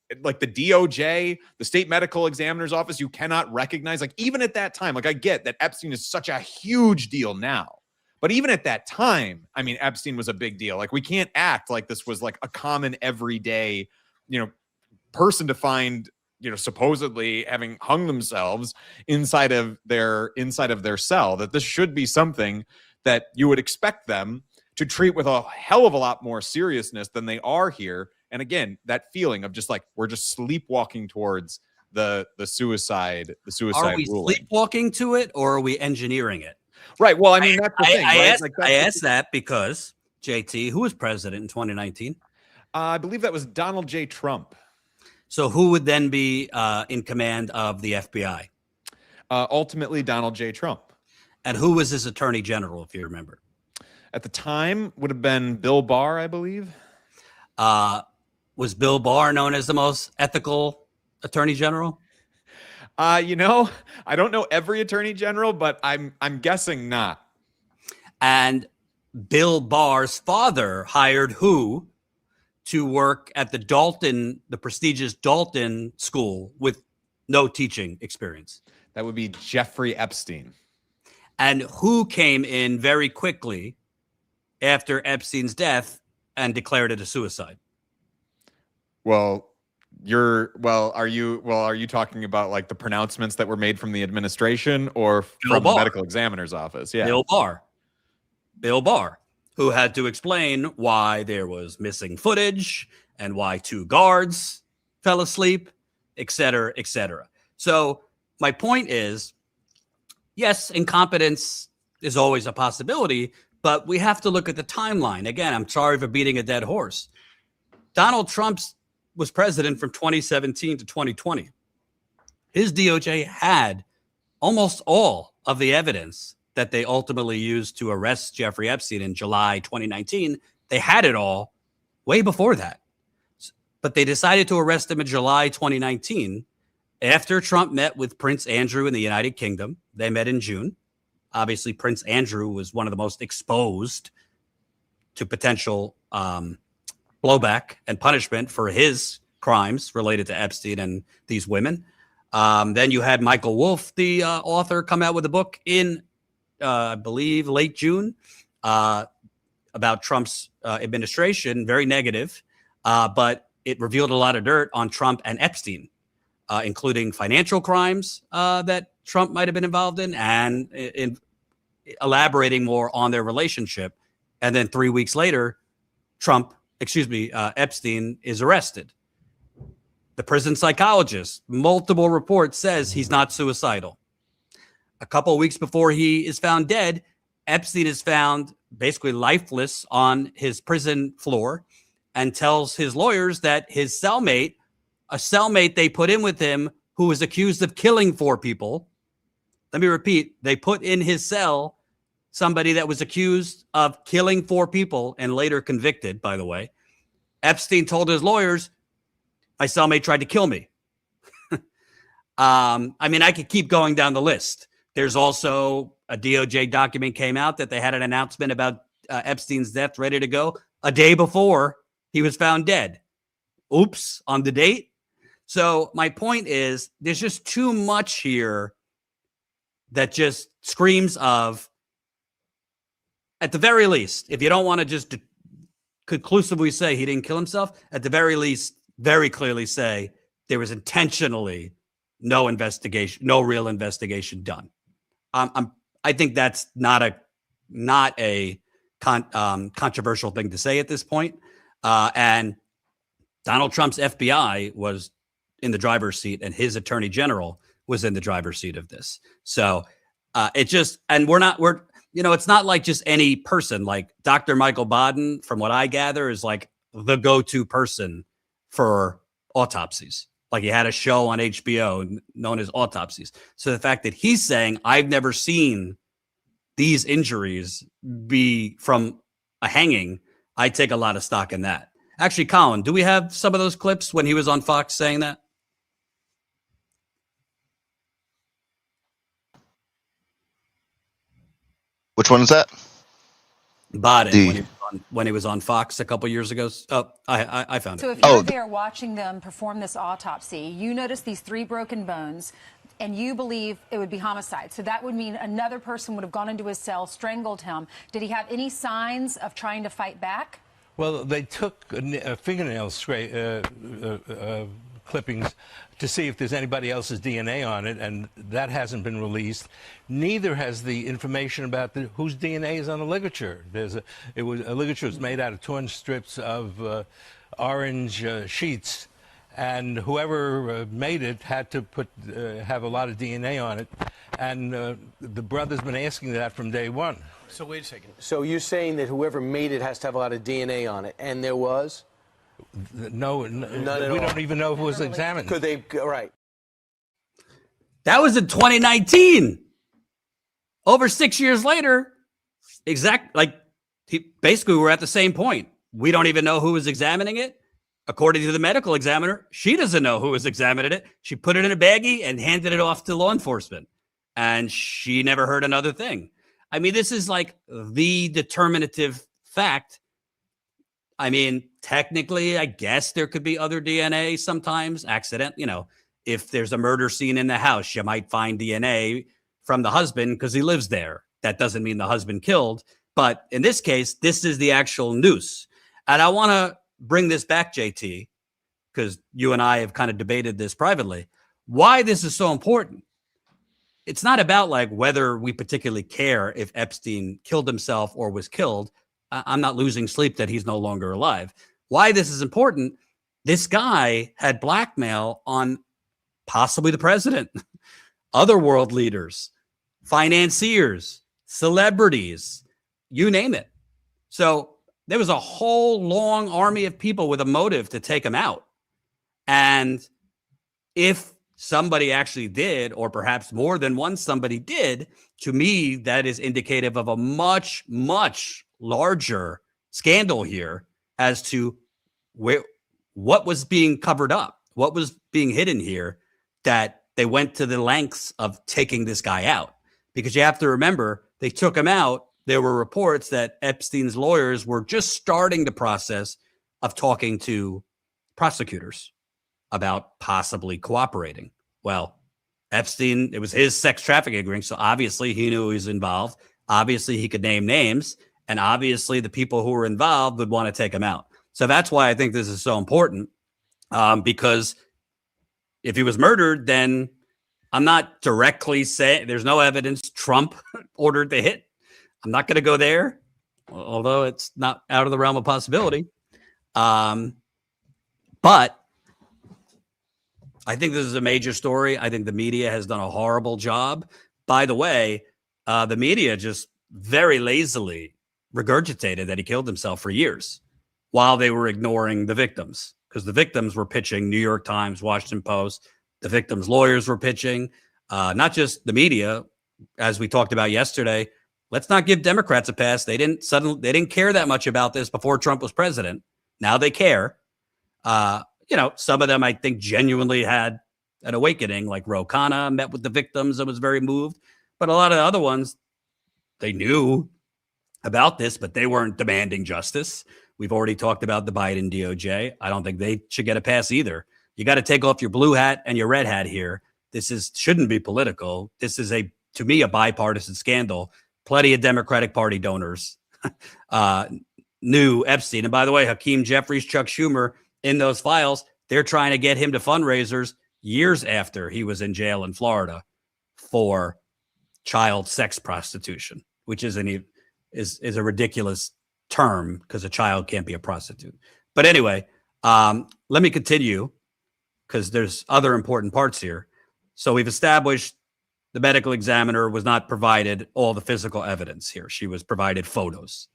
Speaker 2: the DOJ, the state medical examiner's office, you cannot recognize, like, even at that time, like, I get that Epstein is such a huge deal now, but even at that time, I mean, Epstein was a big deal. Like, we can't act like this was like a common everyday, person to find supposedly having hung themselves inside of their cell, that this should be something that you would expect them to treat with a hell of a lot more seriousness than they are here. And again, that feeling of just like we're just sleepwalking towards the suicide
Speaker 1: Are we
Speaker 2: ruling.
Speaker 1: sleepwalking to it, or are we engineering it?
Speaker 2: Right. Well, I mean, that's the thing.
Speaker 1: I asked that because JT, who was president in 2019?
Speaker 2: I believe that was Donald J. Trump.
Speaker 1: So who would then be in command of the FBI?
Speaker 2: Ultimately, Donald J. Trump.
Speaker 1: And who was his attorney general, if you remember?
Speaker 2: At the time, would have been Bill Barr, I believe.
Speaker 1: Was Bill Barr known as the most ethical attorney general?
Speaker 2: I don't know every attorney general, but I'm guessing not.
Speaker 1: And Bill Barr's father hired who to work at the prestigious Dalton School with no teaching experience?
Speaker 2: That would be Jeffrey Epstein.
Speaker 1: And who came in very quickly after Epstein's death and declared it a suicide?
Speaker 2: Well, are you talking about like the pronouncements that were made from the administration or from the medical examiner's office? Yeah.
Speaker 1: Bill Barr, who had to explain why there was missing footage and why 2 guards fell asleep, et cetera, et cetera. So my point is, yes, incompetence is always a possibility, but we have to look at the timeline. Again, I'm sorry for beating a dead horse. Donald Trump was president from 2017 to 2020. His DOJ had almost all of the evidence that they ultimately used to arrest Jeffrey Epstein in July 2019. They had it all way before that. But they decided to arrest him in July 2019 after Trump met with Prince Andrew in the United Kingdom. They met in June. Obviously, Prince Andrew was one of the most exposed to potential blowback and punishment for his crimes related to Epstein and these women. Then you had Michael Wolff, the author, come out with a book in, I believe, late June about Trump's administration, very negative, but it revealed a lot of dirt on Trump and Epstein, including financial crimes that Trump might have been involved in, and in elaborating more on their relationship. And then 3 weeks later, Epstein is arrested. The prison psychologist, multiple reports, says he's not suicidal. A couple of weeks before he is found dead, Epstein is found basically lifeless on his prison floor and tells his lawyers that his cellmate, a cellmate they put in with him who was accused of killing 4 people. Let me repeat, they put in his cell somebody that was accused of killing 4 people and later convicted, by the way. Epstein told his lawyers, my cellmate tried to kill me. I could keep going down the list. There's also a DOJ document came out that they had an announcement about Epstein's death ready to go a day before he was found dead. Oops, on the date. So my point is, there's just too much here that just screams of, at the very least, if you don't want to just conclusively say he didn't kill himself, at the very least, very clearly say there was intentionally no investigation, no real investigation done. I think that's not a controversial thing to say at this point. And Donald Trump's FBI was in the driver's seat, and his attorney general was in the driver's seat of this. So it's not like just any person. Like Dr. Michael Baden, from what I gather, is like the go-to person for autopsies. Like he had a show on HBO known as Autopsies. So the fact that he's saying, I've never seen these injuries be from a hanging, I take a lot of stock in that. Actually, Colin, do we have some of those clips when he was on Fox saying that?
Speaker 3: Which one is that?
Speaker 1: Baden, when he was on Fox a couple years ago. Oh, I found it.
Speaker 4: So if you're there watching them perform this autopsy, you notice these 3 broken bones, and you believe it would be homicide. So that would mean another person would have gone into his cell, strangled him. Did he have any signs of trying to fight back?
Speaker 5: Well, they took a fingernail
Speaker 3: clippings to see if there's anybody else's DNA on it, and that hasn't been released. Neither has the information about whose DNA is on the ligature. A ligature was made out of torn strips of orange sheets, and whoever made it had to have a lot of DNA on it, and the brother's been asking that from day one.
Speaker 5: So wait a second. So you're saying that whoever made it has to have a lot of DNA on it, and there was?
Speaker 3: No, we don't even know who was examined.
Speaker 5: Could they? Right.
Speaker 1: That was in 2019. Over 6 years later, basically we're at the same point. We don't even know who was examining it. According to the medical examiner, she doesn't know who was examining it. She put it in a baggie and handed it off to law enforcement, and she never heard another thing. I mean, this is like the determinative fact. I mean, technically, I guess there could be other DNA sometimes, accident. You know, if there's a murder scene in the house, you might find DNA from the husband because he lives there. That doesn't mean the husband killed. But in this case, this is the actual noose. And I want to bring this back, JT, because you and I have kind of debated this privately, why this is so important. It's not about like whether we particularly care if Epstein killed himself or was killed. I'm not losing sleep that he's no longer alive. Why this is important, this guy had blackmail on possibly the president, other world leaders, financiers, celebrities, you name it. So there was a whole long army of people with a motive to take him out. And if somebody actually did, or perhaps more than one somebody did, to me, that is indicative of a much, much larger scandal here as to what was being covered up, what was being hidden here, that they went to the lengths of taking this guy out. Because you have to remember, they took him out. There were reports that Epstein's lawyers were just starting the process of talking to prosecutors about possibly cooperating. Well, Epstein, it was his sex trafficking ring, so obviously he knew he was involved. Obviously he could name names, and obviously the people who were involved would want to take him out. So that's why I think this is so important, because if he was murdered, then I'm not directly saying there's no evidence Trump ordered the hit. I'm not going to go there, although it's not out of the realm of possibility. But I think this is a major story. I think the media has done a horrible job. By the way, the media just very lazily regurgitated that he killed himself for years while they were ignoring the victims, because the victims were pitching New York Times, Washington Post. The victims' lawyers were pitching, not just the media, as we talked about yesterday. Let's not give Democrats a pass. They didn't care that much about this before Trump was president. Now they care. Some of them I think genuinely had an awakening, like Ro Khanna met with the victims and was very moved. But a lot of the other ones, they knew about this, but they weren't demanding justice. We've already talked about the Biden DOJ. I don't think they should get a pass either. You got to take off your blue hat and your red hat here. Shouldn't be political. This is to me, a bipartisan scandal. Plenty of Democratic Party donors knew Epstein. And by the way, Hakeem Jeffries, Chuck Schumer, in those files, they're trying to get him to fundraisers years after he was in jail in Florida for child sex prostitution, which is a ridiculous term because a child can't be a prostitute. But anyway, let me continue because there's other important parts here. So we've established the medical examiner was not provided all the physical evidence here. She was provided photos.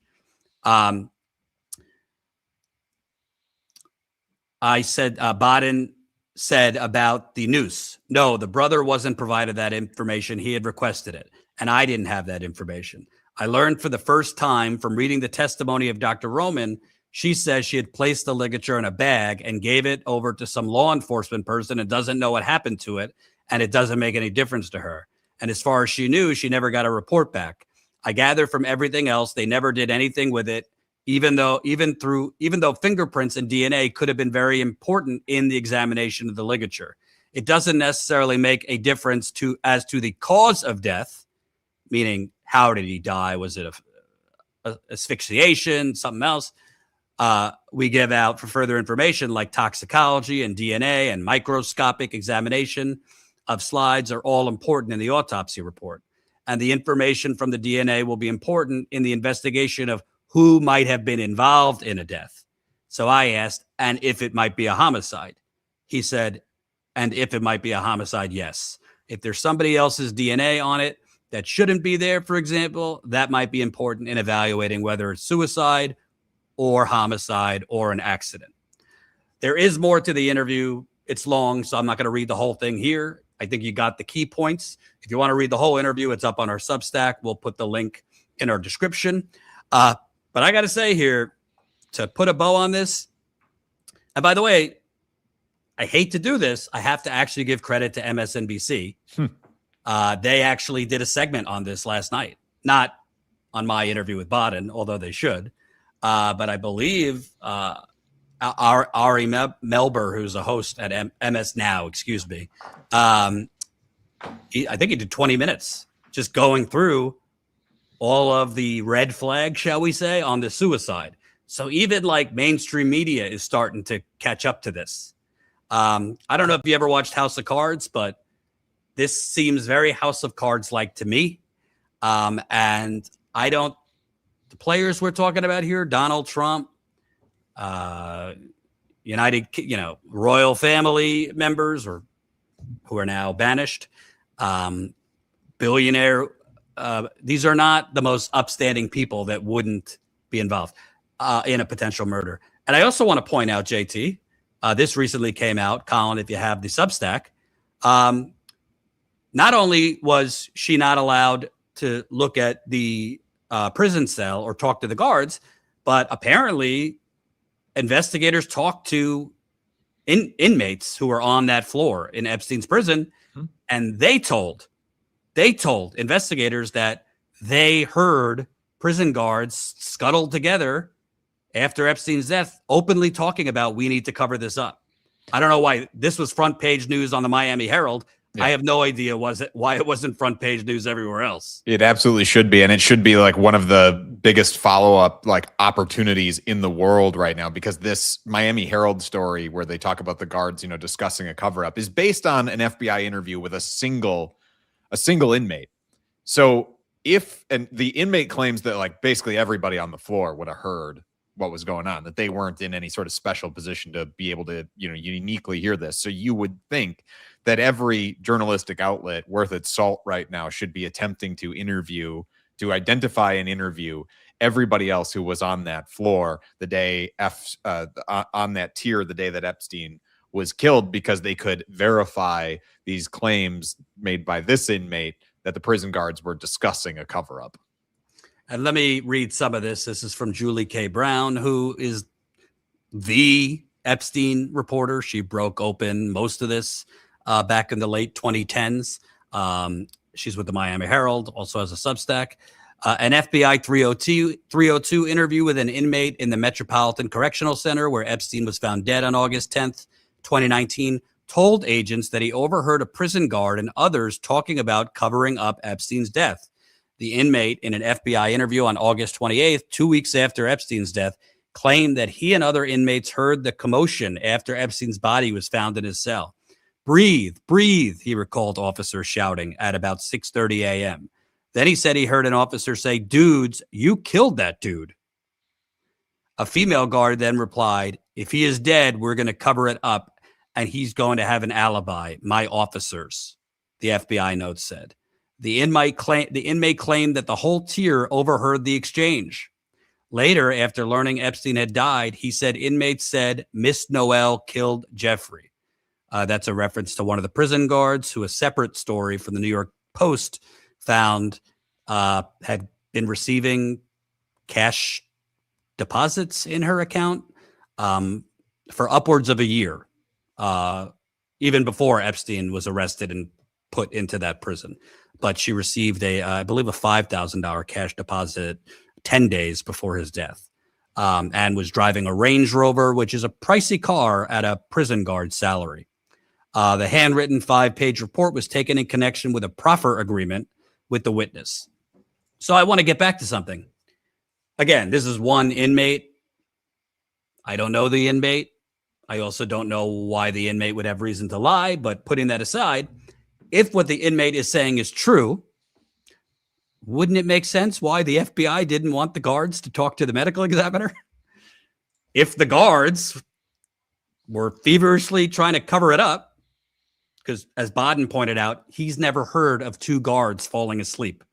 Speaker 1: I said, Baden said about the noose. No, the brother wasn't provided that information. He had requested it, and I didn't have that information. I learned for the first time from reading the testimony of Dr. Roman. She says she had placed the ligature in a bag and gave it over to some law enforcement person and doesn't know what happened to it, and it doesn't make any difference to her. And as far as she knew, she never got a report back. I gather from everything else, they never did anything with it, even though fingerprints and DNA could have been very important in the examination of the ligature. It doesn't necessarily make a difference as to the cause of death, meaning how did he die? Was it a asphyxiation, something else? we give out for further information like toxicology and DNA and microscopic examination of slides are all important in the autopsy report. And the information from the DNA will be important in the investigation of who might have been involved in a death. So I asked, and if it might be a homicide? He said, and if it might be a homicide, yes. If there's somebody else's DNA on it that shouldn't be there, for example, that might be important in evaluating whether it's suicide or homicide or an accident. There is more to the interview. It's long, so I'm not going to read the whole thing here. I think you got the key points. If you want to read the whole interview, it's up on our Substack. We'll put the link in our description. But I got to say here, to put a bow on this, and by the way, I hate to do this. I have to actually give credit to MSNBC. They actually did a segment on this last night, not on my interview with Baden, although they should. But I believe Ari Melber, who's a host at MS Now, excuse me, I think he did 20 minutes just going through all of the red flags, shall we say, on the suicide. So even like mainstream media is starting to catch up to this. I don't know if you ever watched House of Cards, but this seems very House of Cards-like to me. And I don't, the players we're talking about here, Donald Trump, United, royal family members or who are now banished, billionaire. These are not the most upstanding people that wouldn't be involved in a potential murder. And I also want to point out, JT, this recently came out, Colin, if you have the Substack. Not only was she not allowed to look at the prison cell or talk to the guards, but apparently investigators talked to inmates who were on that floor in Epstein's prison, and they told investigators that they heard prison guards scuttled together after Epstein's death, openly talking about, we need to cover this up. I don't know why this was front page news on the Miami Herald. Yeah. I have no idea why it wasn't front page news everywhere else.
Speaker 2: It absolutely should be. And it should be like one of the biggest follow-up like opportunities in the world right now, because this Miami Herald story where they talk about the guards, discussing a cover-up is based on an FBI interview with a single inmate. So and the inmate claims that like basically everybody on the floor would have heard what was going on, that they weren't in any sort of special position to be able to, uniquely hear this. So you would think that every journalistic outlet worth its salt right now should be attempting to identify and interview everybody else who was on that floor the day on that tier, the day that Epstein was killed, because they could verify these claims made by this inmate that the prison guards were discussing a cover-up.
Speaker 1: And let me read some of this. This is from Julie K. Brown, who is the Epstein reporter. She broke open most of this back in the late 2010s. She's with the Miami Herald, also has a Substack. An FBI 302 interview with an inmate in the Metropolitan Correctional Center where Epstein was found dead on August 10th, 2019, told agents that he overheard a prison guard and others talking about covering up Epstein's death. The inmate, in an FBI interview on August 28th, 2 weeks after Epstein's death, claimed that he and other inmates heard the commotion after Epstein's body was found in his cell. Breathe, breathe, he recalled officers shouting at about 6:30 a.m. Then he said he heard an officer say, "Dudes, you killed that dude." A female guard then replied, "If he is dead, we're going to cover it up, and he's going to have an alibi, my officers," the FBI note said. The inmate claimed that the whole tier overheard the exchange. Later, after learning Epstein had died, he said inmates said, "Miss Noel killed Jeffrey." That's a reference to one of the prison guards who a separate story from the New York Post found had been receiving cash deposits in her account for upwards of a year, even before Epstein was arrested and put into that prison. But she received I believe a $5,000 cash deposit 10 days before his death, and was driving a Range Rover, which is a pricey car, at a prison guard salary. The handwritten 5-page report was taken in connection with a proffer agreement with the witness. So I want to get back to something. Again, this is one inmate. I don't know the inmate. I also don't know why the inmate would have reason to lie, but putting that aside, if what the inmate is saying is true, wouldn't it make sense why the FBI didn't want the guards to talk to the medical examiner? If the guards were feverishly trying to cover it up, because as Baden pointed out, he's never heard of two guards falling asleep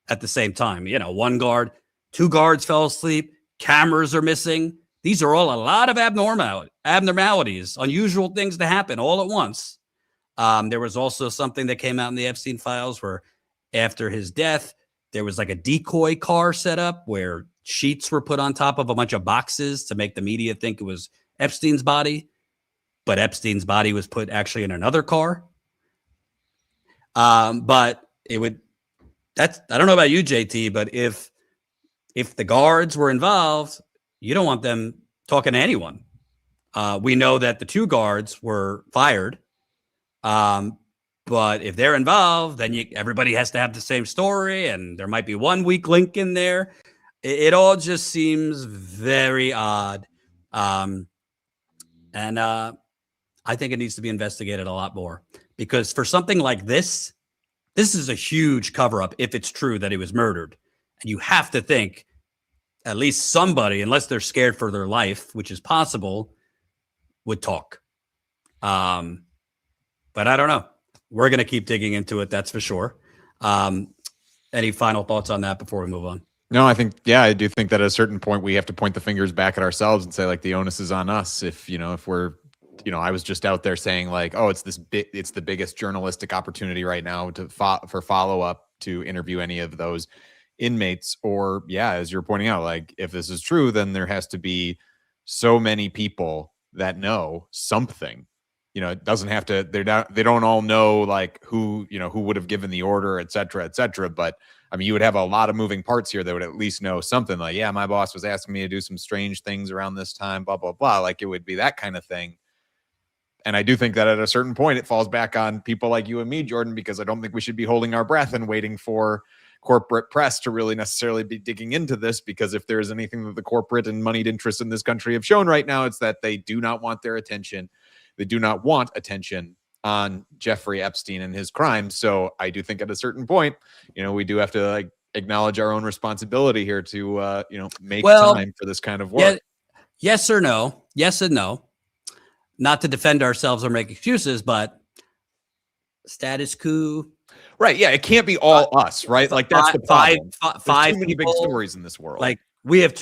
Speaker 1: at the same time. You know, two guards fell asleep, cameras are missing. These are all a lot of abnormalities, unusual things to happen all at once. There was also something that came out in the Epstein files where after his death, there was like a decoy car set up where sheets were put on top of a bunch of boxes to make the media think it was Epstein's body, but Epstein's body was put actually in another car. But I don't know about you, JT, but if the guards were involved, you don't want them talking to anyone. We know that the two guards were fired. But if they're involved, then everybody has to have the same story, and there might be one weak link in there. It all just seems very odd. And I think it needs to be investigated a lot more, because for something like this is a huge cover-up if it's true that he was murdered. And you have to think at least somebody, unless they're scared for their life, which is possible, would talk. But I don't know. We're going to keep digging into it, that's for sure. Any final thoughts on that before we move on?
Speaker 2: No, I do think that at a certain point we have to point the fingers back at ourselves and say, like, the onus is on us. If we're, I was just out there saying, like, oh, it's the biggest journalistic opportunity right now for follow-up to interview any of those inmates. Or, yeah, as you're pointing out, like, if this is true, then there has to be so many people that know something. It doesn't have to, they don't all know, like, who would have given the order, et cetera, et cetera. But I mean, you would have a lot of moving parts here that would at least know something, like, yeah, my boss was asking me to do some strange things around this time, blah, blah, blah. Like, it would be that kind of thing. And I do think that at a certain point, it falls back on people like you and me, Jordan, because I don't think we should be holding our breath and waiting for corporate press to really necessarily be digging into this, because if there is anything that the corporate and moneyed interests in this country have shown right now, it's that they do not want their attention. They do not want attention on Jeffrey Epstein and his crimes. So I do think at a certain point, we do have to, like, acknowledge our own responsibility here to, make time for this kind of work.
Speaker 1: Yeah, yes or no? Yes and no. Not to defend ourselves or make excuses, but status quo.
Speaker 2: Right. Yeah. It can't be all us, right? Like, that's the problem.
Speaker 1: Five
Speaker 2: too many
Speaker 1: people,
Speaker 2: big stories in this world.
Speaker 1: Like, we have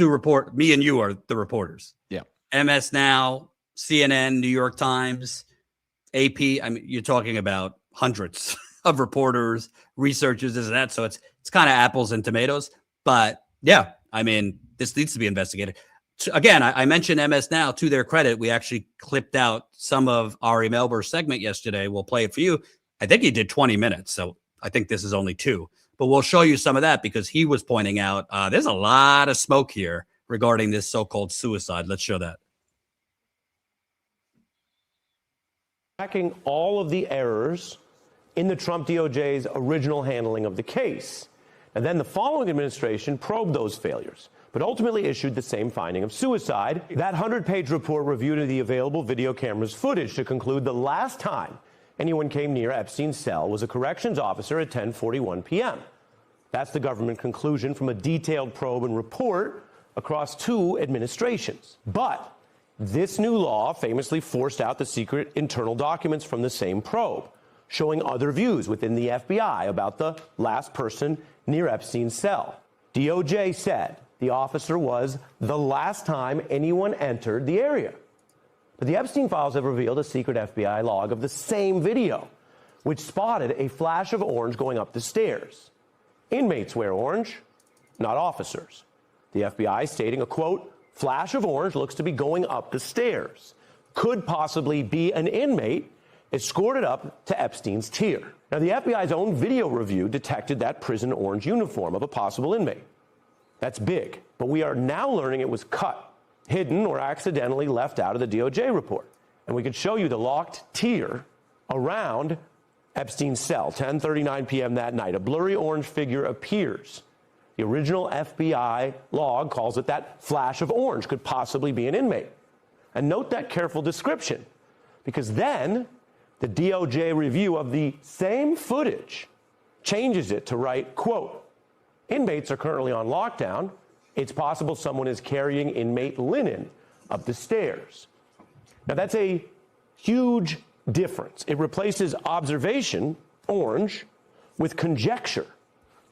Speaker 1: me and you are the reporters.
Speaker 2: Yeah.
Speaker 1: MS Now, CNN, New York Times, AP. I mean, you're talking about hundreds of reporters, researchers, this and that. So it's kind of apples and tomatoes. But yeah, I mean, this needs to be investigated. Again, I mentioned MS Now. To their credit, we actually clipped out some of Ari Melber's segment yesterday. We'll play it for you. I think he did 20 minutes. So I think this is only 2. But we'll show you some of that, because he was pointing out there's a lot of smoke here regarding this so-called suicide. Let's show that.
Speaker 6: Tracking all of the errors in the Trump DOJ's original handling of the case. And then the following administration probed those failures, but ultimately issued the same finding of suicide. That 100-page report reviewed the available video cameras footage to conclude the last time anyone came near Epstein's cell was a corrections officer at 10:41 p.m. That's the government conclusion from a detailed probe and report across 2 administrations. But this new law famously forced out the secret internal documents from the same probe, showing other views within the FBI about the last person near Epstein's cell. DOJ said the officer was the last time anyone entered the area. But the Epstein files have revealed a secret FBI log of the same video, which spotted a flash of orange going up the stairs. Inmates wear orange, not officers. The FBI stating a, quote, flash of orange looks to be going up the stairs. Could possibly be an inmate escorted up to Epstein's tier. Now, the FBI's own video review detected that prison orange uniform of a possible inmate. That's big, but we are now learning it was cut, hidden, or accidentally left out of the DOJ report. And we could show you the locked tier around Epstein's cell, 10:39 p.m. that night. A blurry orange figure appears. The original FBI log calls it that flash of orange, could possibly be an inmate. And note that careful description, because then the DOJ review of the same footage changes it to write, quote, inmates are currently on lockdown. It's possible someone is carrying inmate linen up the stairs. Now, that's a huge difference. It replaces observation, orange, with conjecture.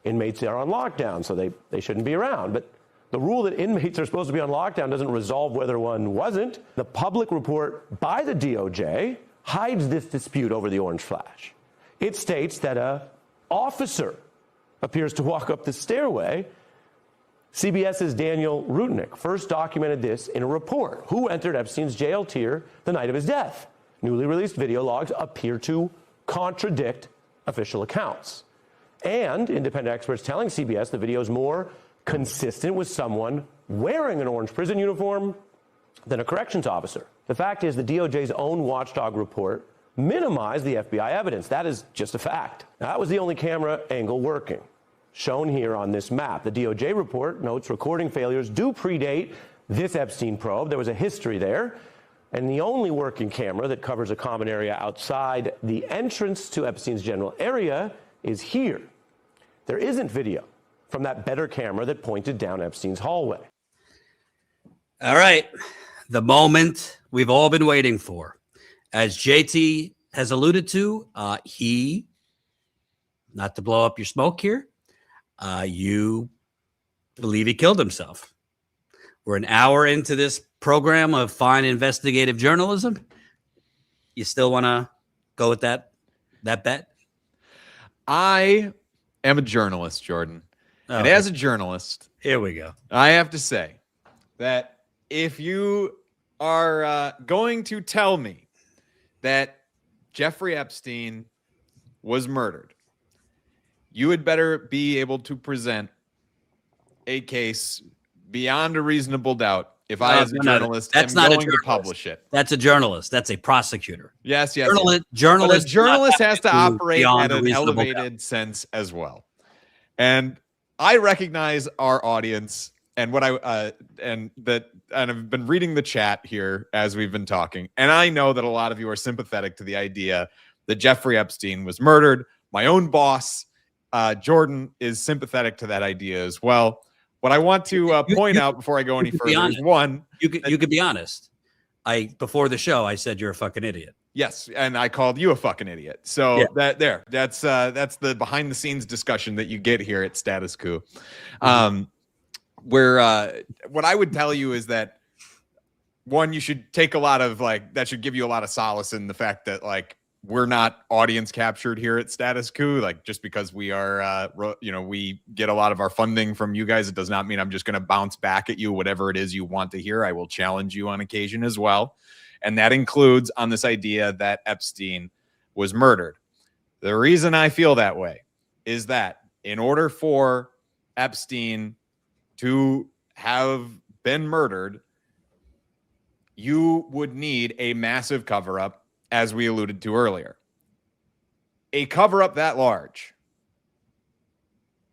Speaker 6: Inmates are on lockdown, so they shouldn't be around. But the rule that inmates are supposed to be on lockdown doesn't resolve whether one wasn't. The public report by the DOJ hides this dispute over the orange flash. It states that an officer appears to walk up the stairway. CBS's Daniel Rudnick first documented this in a report. Who entered Epstein's jail tier the night of his death? Newly released video logs appear to contradict official accounts. And independent experts telling CBS the video is more consistent with someone wearing an orange prison uniform than a corrections officer. The fact is the DOJ's own watchdog report minimized the FBI evidence. That is just a fact. Now, that was the only camera angle working, shown here on this map. The DOJ report notes recording failures do predate this Epstein probe. There was a history there. And the only working camera that covers a common area outside the entrance to Epstein's general area is here. There isn't video from that better camera that pointed down Epstein's hallway.
Speaker 1: All right. The moment we've all been waiting for. As JT has alluded to, he, not to blow up your smoke here, you believe he killed himself. We're an hour into this program of fine investigative journalism. You still want to go with that bet?
Speaker 2: I am a journalist, Jordan. And
Speaker 1: Okay.
Speaker 2: as a journalist,
Speaker 1: Here we go.
Speaker 2: I have to say that if you are going to tell me that Jeffrey Epstein was murdered, you had better be able to present a case beyond a reasonable doubt. If I, as a journalist, am going to publish it.
Speaker 1: That's a journalist. That's a prosecutor.
Speaker 2: Yes.
Speaker 1: Journalist
Speaker 2: But a journalist has to operate
Speaker 1: beyond
Speaker 2: at
Speaker 1: a
Speaker 2: an
Speaker 1: reasonable
Speaker 2: elevated sense as well. And I recognize our audience and what and I've been reading the chat here as we've been talking. And I know that a lot of you are sympathetic to the idea that Jeffrey Epstein was murdered. My own boss, Jordan, is sympathetic to that idea as well. What I want to point out before I go any further is one.
Speaker 1: You could be honest. Before the show, I said you're a fucking idiot.
Speaker 2: Yes, and I called you a fucking idiot. So
Speaker 1: Yeah.
Speaker 2: that's the behind the scenes discussion that you get here at Status Coup. Where what I would tell you is that one, you should take a lot of that should give you a lot of solace in the fact that we're not audience captured here at Status Coup. Just because we are, we get a lot of our funding from you guys, it does not mean I'm just going to bounce back at you whatever it is you want to hear. I will challenge you on occasion as well. And that includes on this idea that Epstein was murdered. The reason I feel that way is that in order for Epstein to have been murdered, you would need a massive cover-up, as we alluded to earlier. A cover-up that large,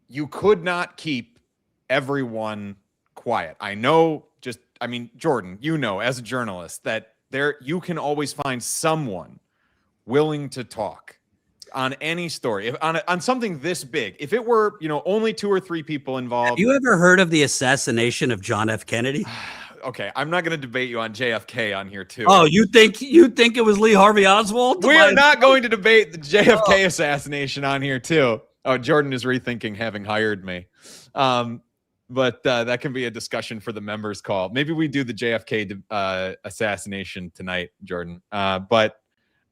Speaker 2: you could not keep everyone quiet. I know, Jordan, as a journalist, that you can always find someone willing to talk on any story, on something this big. If it were, only 2 or 3 people involved.
Speaker 1: Have you ever heard of the assassination of John F. Kennedy?
Speaker 2: Okay, I'm not going to debate you on JFK on here too.
Speaker 1: Oh, you think it was Lee Harvey Oswald?
Speaker 2: We are not going to debate the JFK assassination on here too. Oh, Jordan is rethinking having hired me. But that can be a discussion for the members call. Maybe we do the JFK assassination tonight, Jordan. But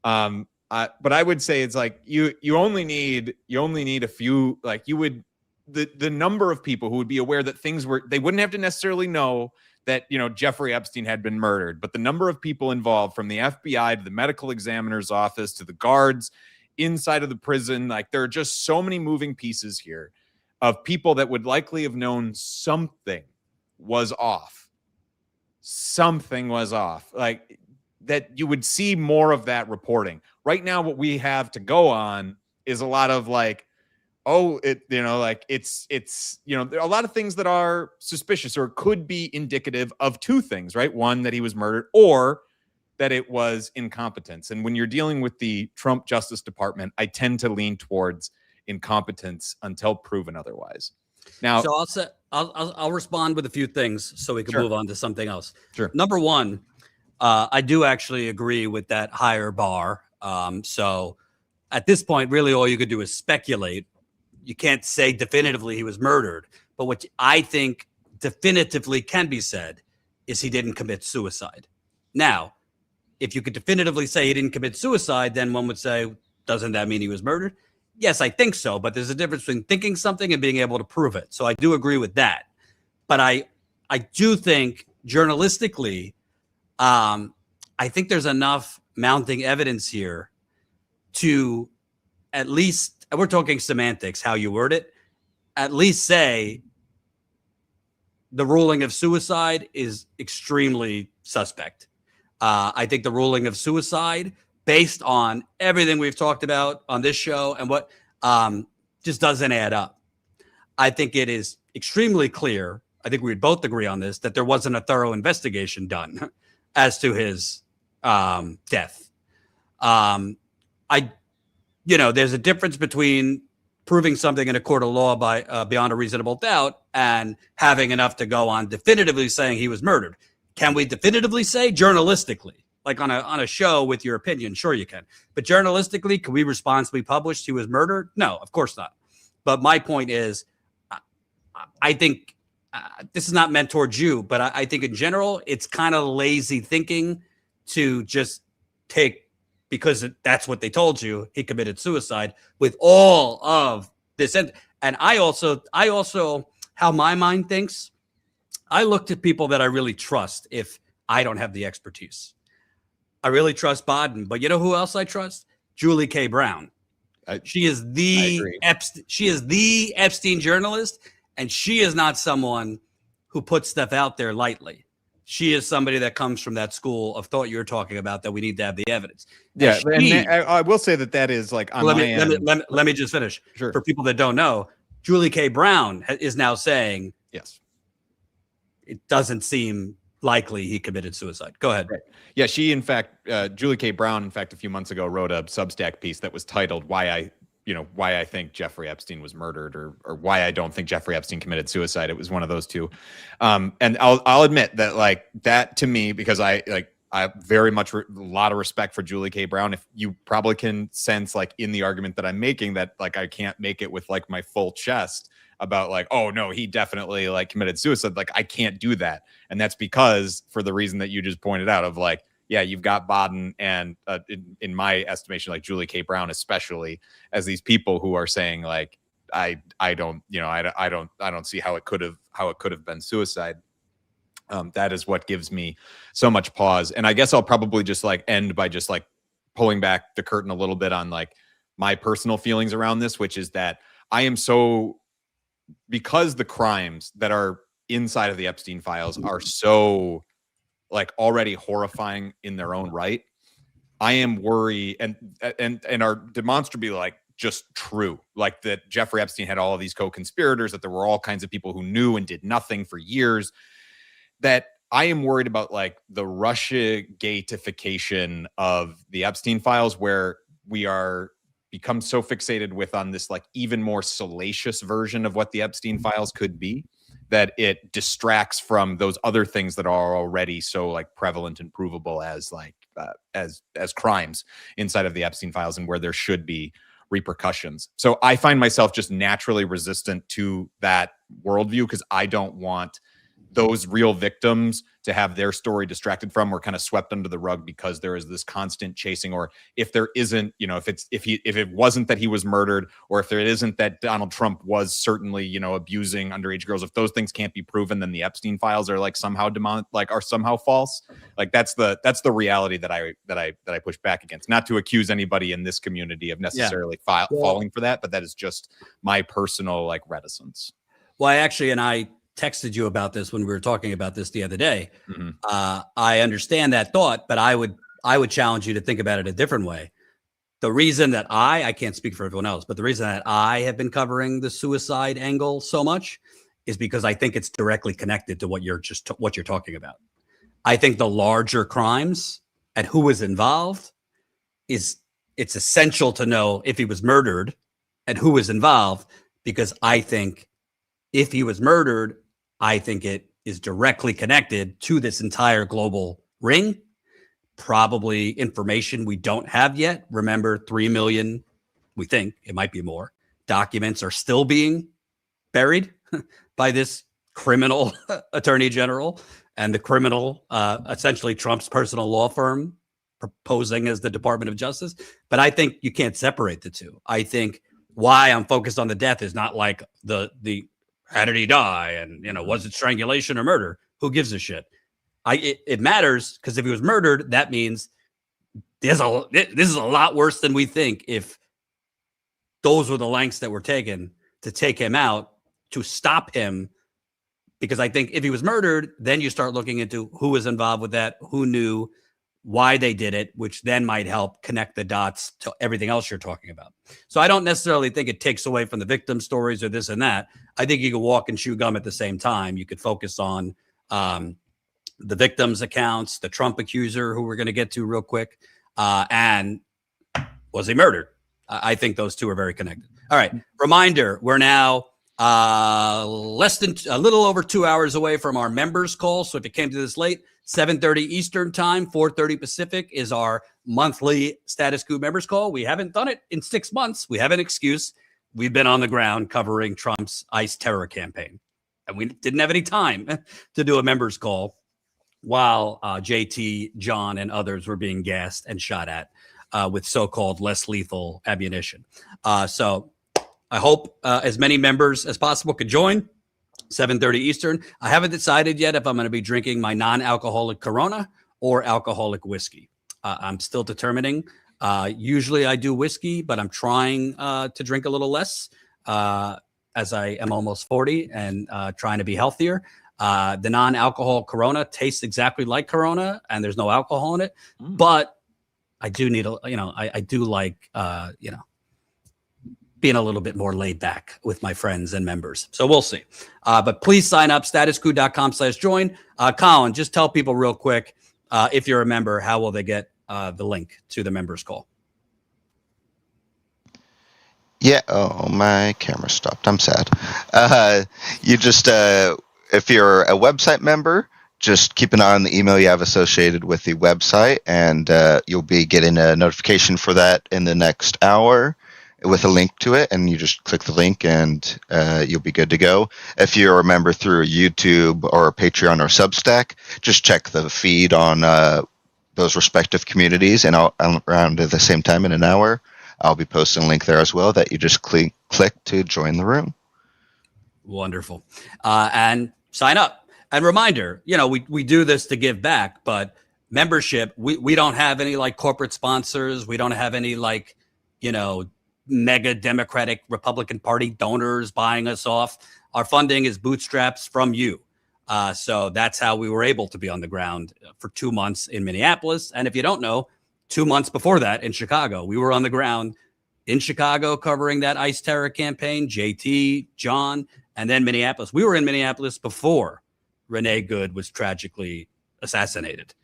Speaker 2: I would say it's you only need a few, the number of people who would be aware that they wouldn't have to necessarily know that, Jeffrey Epstein had been murdered, but the number of people involved, from the FBI to the medical examiner's office to the guards inside of the prison, there are just so many moving pieces here of people that would likely have known something was off. Something was off. That you would see more of that reporting. Right now, what we have to go on is a lot of oh, it's there are a lot of things that are suspicious or could be indicative of two things, right? One, that he was murdered, or that it was incompetence. And when you're dealing with the Trump Justice Department, I tend to lean towards incompetence until proven otherwise. Now,
Speaker 1: so I'll respond with a few things so we can move on to something else.
Speaker 2: Sure.
Speaker 1: Number one, I do actually agree with that higher bar. So at this point, really all you could do is speculate. You can't say definitively he was murdered, but what I think definitively can be said is he didn't commit suicide. Now, if you could definitively say he didn't commit suicide, then one would say, doesn't that mean he was murdered? Yes, I think so, but there's a difference between thinking something and being able to prove it. So I do agree with that. But I do think journalistically, I think there's enough mounting evidence here to at least, we're talking semantics, how you word it, at least say the ruling of suicide is extremely suspect. I think the ruling of suicide, based on everything we've talked about on this show and what just doesn't add up. I think it is extremely clear, I think we'd both agree on this, that there wasn't a thorough investigation done as to his death. There's a difference between proving something in a court of law by beyond a reasonable doubt and having enough to go on definitively saying he was murdered. Can we definitively say journalistically, like on a show with your opinion? Sure you can. But journalistically, can we responsibly publish he was murdered? No, of course not. But my point is, I think this is not meant towards you, but I think in general, it's kind of lazy thinking to just take, because that's what they told you, he committed suicide with all of this. And I also, how my mind thinks, I look to people that I really trust if I don't have the expertise. I really trust Baden, but you know who else I trust? Julie K. Brown. She is the Epstein journalist, and she is not someone who puts stuff out there lightly. She is somebody that comes from that school of thought you're talking about, that we need to have the evidence.
Speaker 2: Yeah, and I will say that is like on my end.
Speaker 1: Let me just finish.
Speaker 2: Sure.
Speaker 1: For people that don't know, Julie K. Brown is now saying,
Speaker 2: yes,
Speaker 1: it doesn't seem likely he committed suicide. Go ahead.
Speaker 2: Right. Yeah, she, in fact, Julie K. Brown, in fact, a few months ago wrote a Substack piece that was titled "Why I think Jeffrey Epstein was murdered," or why I don't think Jeffrey Epstein committed suicide. It was one of those two. And I'll admit that, like, that to me, because I very much a lot of respect for Julie K. Brown. If you probably can sense, like, in the argument that I'm making, that, like, I can't make it with, like, my full chest about, like, oh no, he definitely, like, committed suicide. Like, I can't do that. And that's because, for the reason that you just pointed out, of, like, yeah, you've got Baden and in my estimation, like Julie K. Brown, especially, as these people who are saying, like, I don't see how it could have been suicide. That is what gives me so much pause. And I guess I'll probably just, like, end by just, like, pulling back the curtain a little bit on, like, my personal feelings around this, which is that I am so, because the crimes that are inside of the Epstein files are so, like, already horrifying in their own right, I am worried and are demonstrably, like, just true, like, that Jeffrey Epstein had all of these co-conspirators, that there were all kinds of people who knew and did nothing for years, that I am worried about, like, the Russia-gatification of the Epstein files, where we are become so fixated with on this, like, even more salacious version of what the Epstein files could be, that it distracts from those other things that are already so, like, prevalent and provable as, like, as crimes inside of the Epstein files, and where there should be repercussions. So I find myself just naturally resistant to that worldview, because I don't want those real victims to have their story distracted from, or kind of swept under the rug, because there is this constant chasing. Or if there isn't, if it wasn't that he was murdered, or if there isn't that Donald Trump was certainly, abusing underage girls, if those things can't be proven, then the Epstein files are, like, somehow are somehow false. Like, that's the reality that I push back against. Not to accuse anybody in this community of necessarily falling for that, but that is just my personal, like, reticence.
Speaker 1: Well, I texted you about this when we were talking about this the other day. I understand that thought, but I would challenge you to think about it a different way. the reason that I can't speak for everyone else, but the reason that I have been covering the suicide angle so much is because I think it's directly connected to what you're talking about. I think the larger crimes and who was involved it's essential to know if he was murdered and who was involved, because I think if he was murdered, I think it is directly connected to this entire global ring. Probably information we don't have yet. Remember, 3 million, we think it might be more, documents are still being buried by this criminal attorney general and the criminal, essentially Trump's personal law firm proposing as the Department of Justice. But I think you can't separate the two. I think why I'm focused on the death is not like the how did he die? And, was it strangulation or murder? Who gives a shit? It matters because if he was murdered, that means this is a lot worse than we think. If those were the lengths that were taken to take him out, to stop him, because I think if he was murdered, then you start looking into who was involved with that, who knew, why they did it, which then might help connect the dots to everything else you're talking about. So I don't necessarily think it takes away from the victim stories or this and that. I think you can walk and chew gum at the same time. You could focus on the victims' accounts, the Trump accuser, who we're going to get to real quick, and was he murdered? I think those two are very connected. All right. Reminder, we're now a little over 2 hours away from our members call. So if you came to this late, 7:30 Eastern time, 4:30 Pacific is our monthly Status Coup members call. We haven't done it in 6 months. We have an excuse. We've been on the ground covering Trump's ICE terror campaign, and we didn't have any time to do a members call while JT, John, and others were being gassed and shot at with so-called less lethal ammunition. So I hope as many members as possible could join. 7:30 Eastern. I haven't decided yet if I'm going to be drinking my non-alcoholic Corona or alcoholic whiskey. I'm still determining. Usually I do whiskey, but I'm trying to drink a little less as I am almost 40 and trying to be healthier. The non-alcohol Corona tastes exactly like Corona, and there's no alcohol in it. But I do need I do like being a little bit more laid back with my friends and members. So we'll see. But please sign up, statuscoup.com/join. Colin, just tell people real quick, if you're a member, how will they get the link to the members call?
Speaker 7: Yeah. Oh, my camera stopped. I'm sad. You just, if you're a website member, just keep an eye on the email you have associated with the website, and you'll be getting a notification for that in the next hour with a link to it, and you just click the link and you'll be good to go. If you're a member through YouTube or Patreon or Substack, just check the feed on those respective communities, and around at the same time in an hour, I'll be posting a link there as well that you just click to join the room.
Speaker 1: Wonderful. And sign up. And reminder, we do this to give back, but membership, we don't have any like corporate sponsors. We don't have any like, mega Democratic Republican Party donors buying us off. Our funding is bootstraps from you. So that's how we were able to be on the ground for 2 months in Minneapolis. And if you don't know, 2 months before that in Chicago, we were on the ground in Chicago covering that ICE terror campaign, JT, John, and then Minneapolis. We were in Minneapolis before Renee Good was tragically assassinated.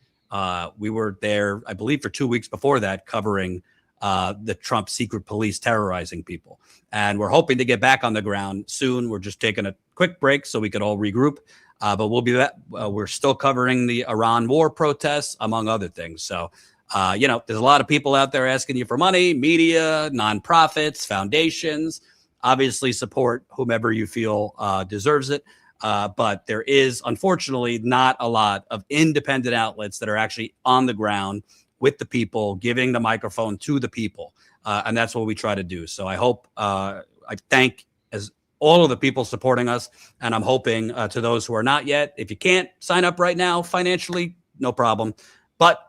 Speaker 1: We were there, I believe, for 2 weeks before that covering the Trump secret police terrorizing people. And we're hoping to get back on the ground soon. We're just taking a quick break so we could all regroup. But we'll be back. We're still covering the Iran war protests, among other things. So, there's a lot of people out there asking you for money, media, nonprofits, foundations. Obviously, support whomever you feel deserves it. But there is, unfortunately, not a lot of independent outlets that are actually on the ground with the people, giving the microphone to the people. And that's what we try to do. So I hope, I thank as all of the people supporting us. And I'm hoping to those who are not yet, if you can't sign up right now financially, no problem. But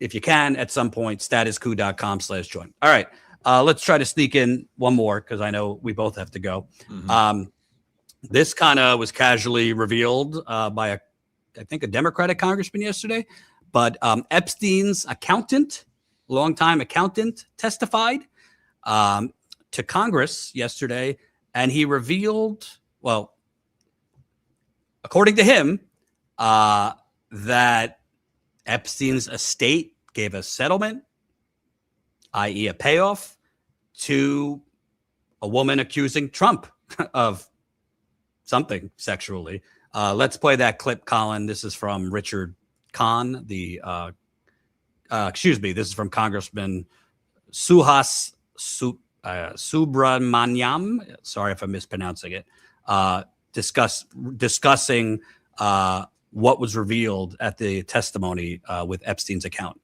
Speaker 1: if you can, at some point, statuscoup.com/join. All right. Let's try to sneak in one more, because I know we both have to go. Mm-hmm. This kind of was casually revealed by I think a Democratic congressman yesterday. But Epstein's accountant longtime accountant, testified to Congress yesterday, and he revealed, well, according to him, that Epstein's estate gave a settlement, i.e. a payoff, to a woman accusing Trump of something sexually. Let's play that clip, Colin. This is from Richard Kahn, this is from Congressman Suhas Subramaniam. Sorry if I'm mispronouncing it. Discussing what was revealed at the testimony with Epstein's account.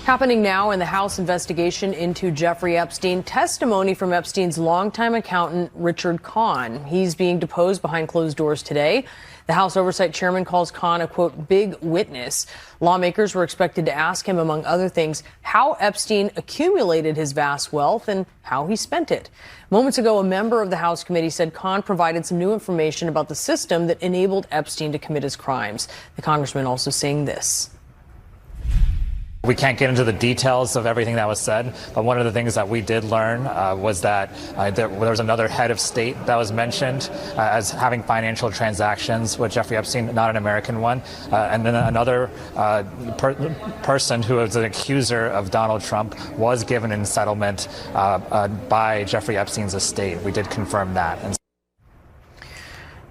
Speaker 8: Happening now in the House investigation into Jeffrey Epstein, testimony from Epstein's longtime accountant, Richard Kahn. He's being deposed behind closed doors today. The House Oversight Chairman calls Kahn a, quote, big witness. Lawmakers were expected to ask him, among other things, how Epstein accumulated his vast wealth and how he spent it. Moments ago, a member of the House committee said Kahn provided some new information about the system that enabled Epstein to commit his crimes. The congressman also saying this.
Speaker 9: We can't get into the details of everything that was said, but one of the things that we did learn was that there was another head of state that was mentioned as having financial transactions with Jeffrey Epstein, not an American one, and then another person who was an accuser of Donald Trump was given in settlement by Jeffrey Epstein's estate. We did confirm that.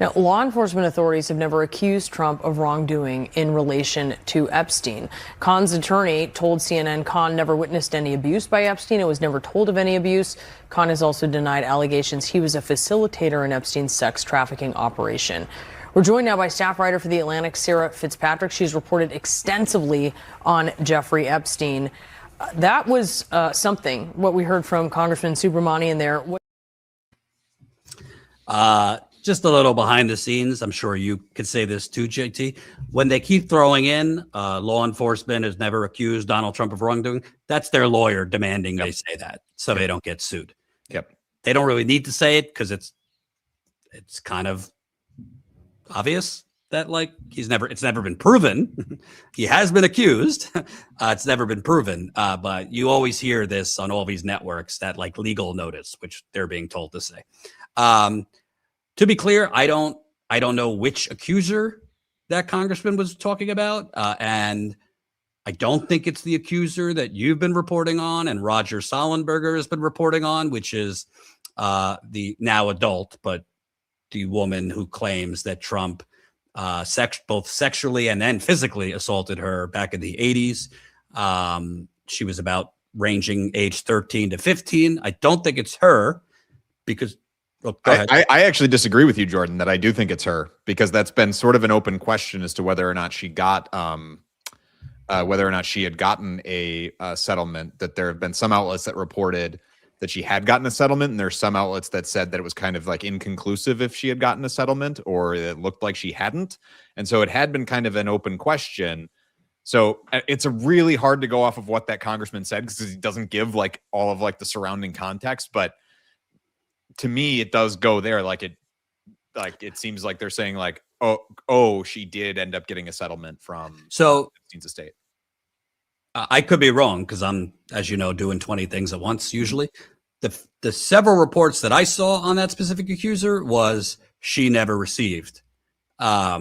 Speaker 8: Now, law enforcement authorities have never accused Trump of wrongdoing in relation to Epstein. Kahn's attorney told CNN Kahn never witnessed any abuse by Epstein and was never told of any abuse. Kahn has also denied allegations he was a facilitator in Epstein's sex trafficking operation. We're joined now by staff writer for The Atlantic, Sarah Fitzpatrick. She's reported extensively on Jeffrey Epstein. That was something, what we heard from Congressman Subramanian there.
Speaker 1: Just a little behind the scenes. I'm sure you could say this too, JT. When they keep throwing in law enforcement has never accused Donald Trump of wrongdoing, that's their lawyer demanding they say that so they don't get sued.
Speaker 2: Yep.
Speaker 1: They don't really need to say it because it's kind of obvious that it's never been proven. He has been accused. It's never been proven. But you always hear this on all these networks, that legal notice, which they're being told to say. To be clear, I don't know which accuser that congressman was talking about, and I don't think it's the accuser that you've been reporting on and Roger Sollenberger has been reporting on, which is the now adult, but the woman who claims that Trump both sexually and then physically assaulted her back in the 80s. She was about ranging age 13 to 15. I don't think it's her because... Go ahead.
Speaker 2: I actually disagree with you, Jordan, that I do think it's her, because that's been sort of an open question as to whether or not she got, whether or not she had gotten a settlement. That there have been some outlets that reported that she had gotten a settlement, and there's some outlets that said that it was kind of inconclusive if she had gotten a settlement, or it looked like she hadn't. And so it had been kind of an open question. So it's really hard to go off of what that congressman said because he doesn't give all of the surrounding context, but to me, it does go there. It seems like they're saying oh, she did end up getting a settlement from Epstein's estate.
Speaker 1: I could be wrong because I'm, as you know, doing 20 things at once. Usually the several reports that I saw on that specific accuser was she never received a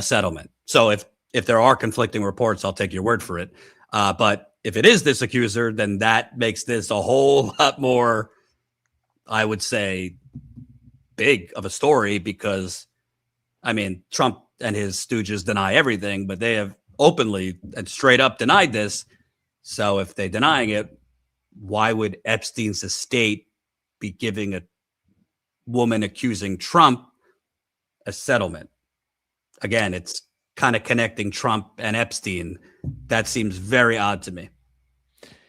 Speaker 1: settlement. So if there are conflicting reports, I'll take your word for it. But if it is this accuser, then that makes this a whole lot more, I would say, big of a story because, Trump and his stooges deny everything, but they have openly and straight up denied this. So if they're denying it, why would Epstein's estate be giving a woman accusing Trump a settlement? Again, it's kind of connecting Trump and Epstein. That seems very odd to me.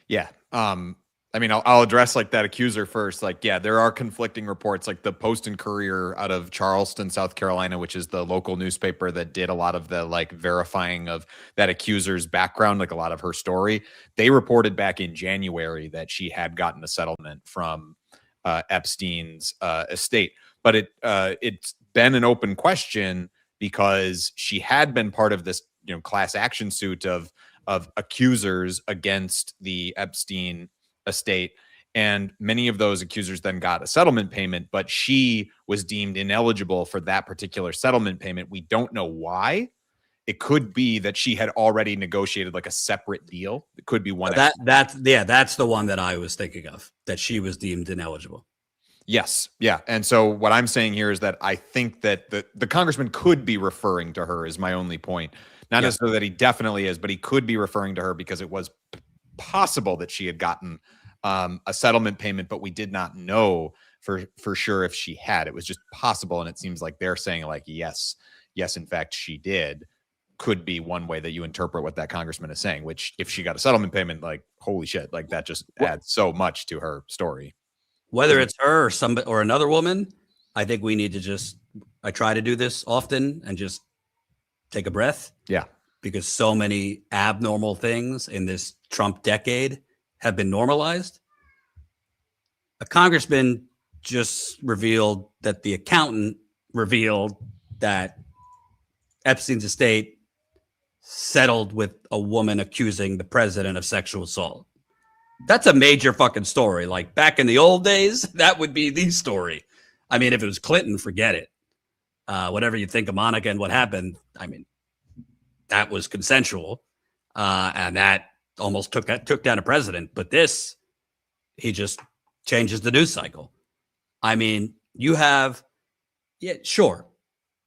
Speaker 2: Yeah. I'll address that accuser first. There are conflicting reports, the Post and Courier out of Charleston, South Carolina, which is the local newspaper that did a lot of the verifying of that accuser's background, a lot of her story. They reported back in January that she had gotten a settlement from Epstein's estate, but it's been an open question because she had been part of this class action suit of of accusers against the Epstein estate. And many of those accusers then got a settlement payment, but she was deemed ineligible for that particular settlement payment. We don't know why. It could be that she had already negotiated like a separate deal. It could be one.
Speaker 1: That's the one that I was thinking of, that she was deemed ineligible.
Speaker 2: Yes. Yeah. And so what I'm saying here is that I think that the congressman could be referring to her, is my only point. Not necessarily that he definitely is, but he could be referring to her because it was possible that she had gotten a settlement payment, but we did not know for sure if she had. It was just possible. And it seems like they're saying like, yes, in fact, she did. Could be one way that you interpret what that congressman is saying, which if she got a settlement payment, like, holy shit, like that just adds so much to her story.
Speaker 1: Whether it's her or somebody or another woman, I think we need to I try to do this often and just take a breath.
Speaker 2: Yeah.
Speaker 1: Because so many abnormal things in this Trump decade have been normalized. A congressman just revealed that the accountant revealed that Epstein's estate settled with a woman accusing the president of sexual assault. That's a major fucking story. Like back in the old days, that would be the story. I mean, if it was Clinton, forget it. Whatever you think of Monica and what happened, I mean, that was consensual. And that almost took down a president. But this, he just changes the news cycle. I mean, you have, sure,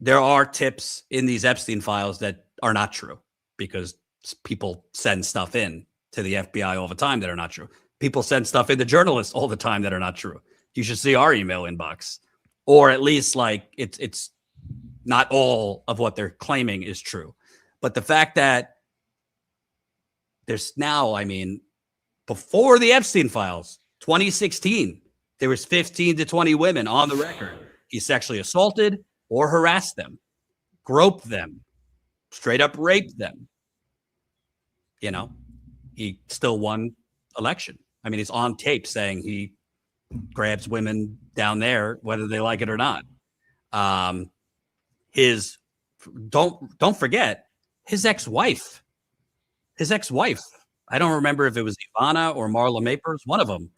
Speaker 1: there are tips in these Epstein files that are not true because people send stuff in to the FBI all the time that are not true. People send stuff in to journalists all the time that are not true. You should see our email inbox, or at least like it's not all of what they're claiming is true. But the fact that there's now, I mean, before the Epstein files, 2016, there was 15 to 20 women on the record. He sexually assaulted or harassed them, groped them, straight up raped them. You know, he still won election. I mean, he's on tape saying he grabs women down there, whether they like it or not. Don't forget his ex-wife. I don't remember if it was Ivana or Marla Mapers, one of them.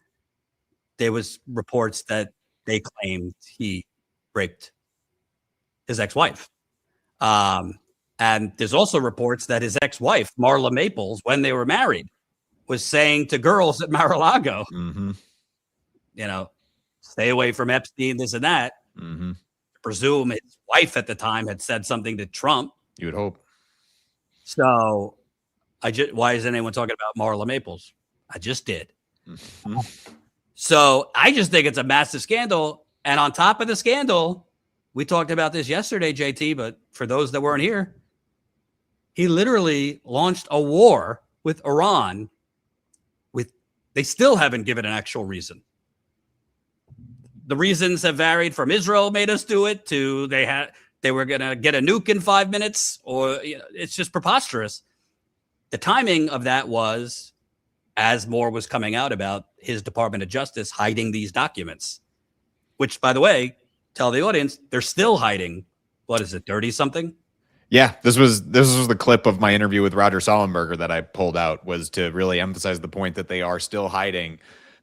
Speaker 1: There was reports that they claimed he raped his ex-wife. And there's also reports that his ex-wife, Marla Maples, when they were married, was saying to girls at Mar-a-Lago, you know, stay away from Epstein, this and that. Presume his wife at the time had said something to Trump.
Speaker 2: You would hope.
Speaker 1: So why isn't anyone talking about Marla Maples? I just did. So I just think it's a massive scandal. And on top of the scandal, we talked about this yesterday, JT, but for those that weren't here, he literally launched a war with Iran. They still haven't given an actual reason. The reasons have varied from Israel made us do it to they were going to get a nuke in 5 minutes, or it's just preposterous. The timing of that was as more was coming out about his Department of Justice hiding these documents, which, by the way, tell the audience they're still hiding. What is it, 30 something?
Speaker 2: Yeah, this was the clip of my interview with Roger Sollenberger that I pulled out, was to really emphasize the point that they are still hiding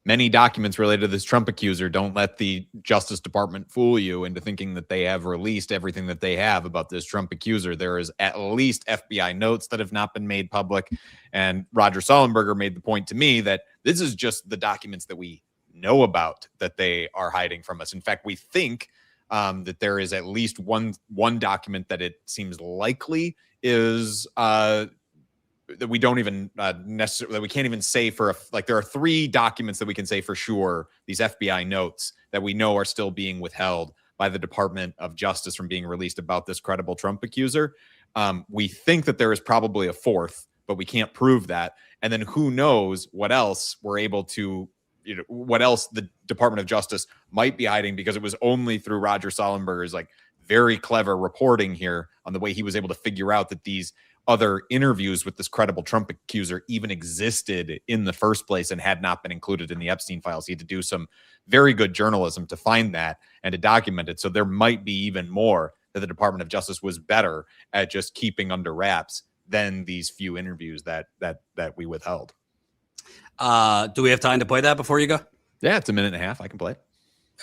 Speaker 2: many documents related to this Trump accuser. Don't let the Justice Department fool you into thinking that they have released everything that they have about this Trump accuser. There is at least FBI notes that have not been made public. And Roger Sollenberger made the point to me that this is just the documents that we know about that they are hiding from us. In fact, we think that there is at least one document that it seems likely is that we don't even necessarily, that we can't even say for like, there are 3 documents that we can say for sure, these FBI notes that we know are still being withheld by the Department of Justice from being released about this credible Trump accuser. We think that there is probably a 4th, but we can't prove that. And then who knows what else we're able to, what else the Department of Justice might be hiding, because it was only through Roger Sollenberger's like very clever reporting here on the way he was able to figure out that these other interviews with this credible Trump accuser even existed in the first place and had not been included in the Epstein files. He had to do some very good journalism to find that and to document it. So there might be even more that the Department of Justice was better at just keeping under wraps than these few interviews that we withheld.
Speaker 1: Do we have time to play that before you go?
Speaker 2: Yeah, it's a minute and a half. I can play it.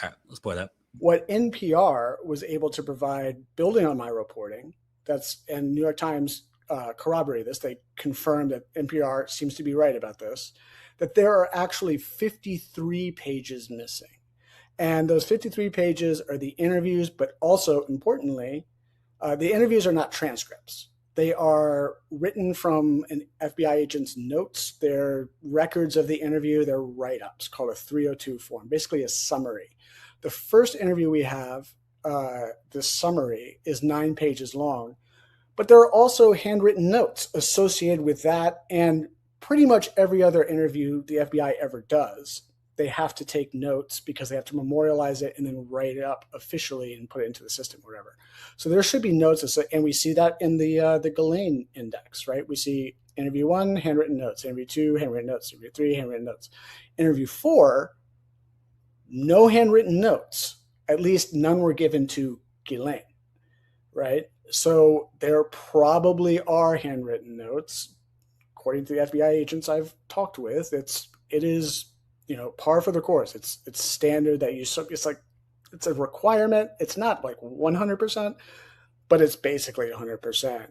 Speaker 1: All right, let's play that.
Speaker 10: What NPR was able to provide, building on my reporting, and New York Times corroborated this. They confirmed that NPR seems to be right about this, that there are actually 53 pages missing. And those 53 pages are the interviews, but also importantly, the interviews are not transcripts. They are written from an FBI agent's notes. They're records of the interview. They're write-ups called a 302 form, basically a summary. The first interview we have, the summary, is 9 pages long, but there are also handwritten notes associated with that and pretty much every other interview the FBI ever does. They have to take notes because they have to memorialize it and then write it up officially and put it into the system, or whatever. So there should be notes, and we see that in the Ghislaine index, right? We see interview 1, handwritten notes, interview 2, handwritten notes, interview 3, handwritten notes. Interview 4, no handwritten notes. At least none were given to Ghislaine, right? So there probably are handwritten notes. According to the FBI agents I've talked with, it is par for the course. It's standard that it's a requirement. It's not like 100%, but it's basically 100%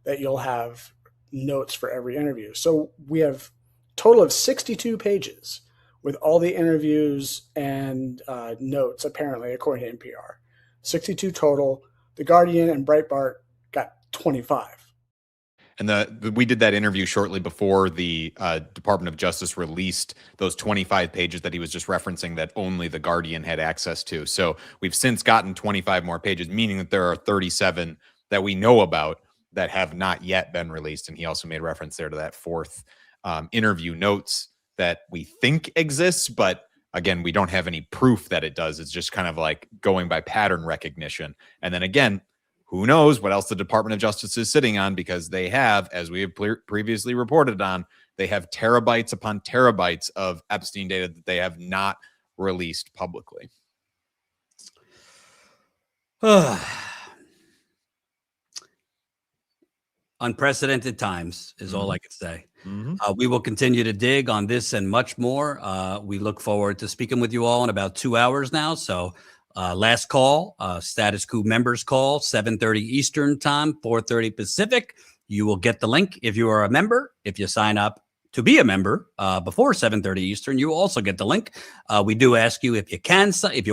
Speaker 10: that you'll have notes for every interview. So we have a total of 62 pages with all the interviews and notes, apparently, according to NPR. 62 total. The Guardian and Breitbart got 25.
Speaker 2: And we did that interview shortly before the Department of Justice released those 25 pages that he was just referencing that only the Guardian had access to. So we've since gotten 25 more pages, meaning that there are 37 that we know about that have not yet been released. And he also made reference there to that fourth interview notes that we think exists, but again, we don't have any proof that it does. It's just kind of like going by pattern recognition. And then again, who knows what else the Department of Justice is sitting on, because they have, as we have previously reported on, they have terabytes upon terabytes of Epstein data that they have not released publicly.
Speaker 1: Unprecedented times is all I can say. We will continue to dig on this and much more. We look forward to speaking with you all in about 2 hours now. So last call, Status Coup members call, 7:30 Eastern time, 4:30 Pacific. You will get the link if you are a member. If you sign up to be a member before 7:30 Eastern, you will also get the link. We do ask you if you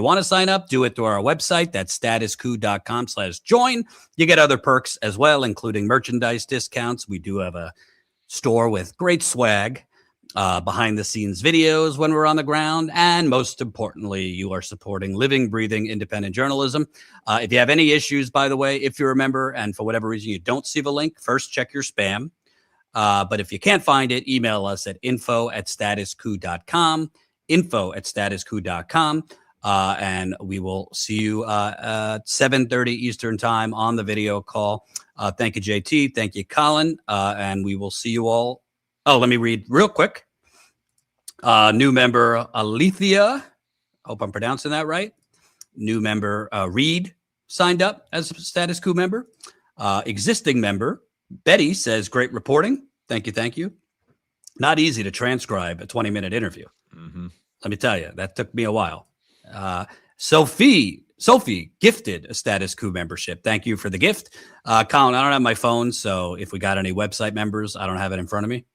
Speaker 1: want to sign up, do it through our website. That's statuscoup.com/join. You get other perks as well, including merchandise discounts. We do have a store with great swag, behind the scenes videos when we're on the ground. And most importantly, you are supporting living, breathing, independent journalism. If you have any issues, by the way, if you're a member and for whatever reason you don't see the link, first check your spam. But if you can't find it, email us at info@statuscoup.com, info@statuscoup.com. And we will see you at 7:30 Eastern time on the video call. Thank you, JT. Thank you, Colin. And we will see you all. Oh, let me read real quick. New member Alethea. Hope I'm pronouncing that right. New member Reed signed up as a Status Coup member. Existing member Betty says, great reporting. Thank you. Thank you. Not easy to transcribe a 20-minute interview. Let me tell you, that took me a while. Sophie gifted a Status Coup membership. Thank you for the gift. Colin, I don't have my phone, so if we got any website members, I don't have it in front of me.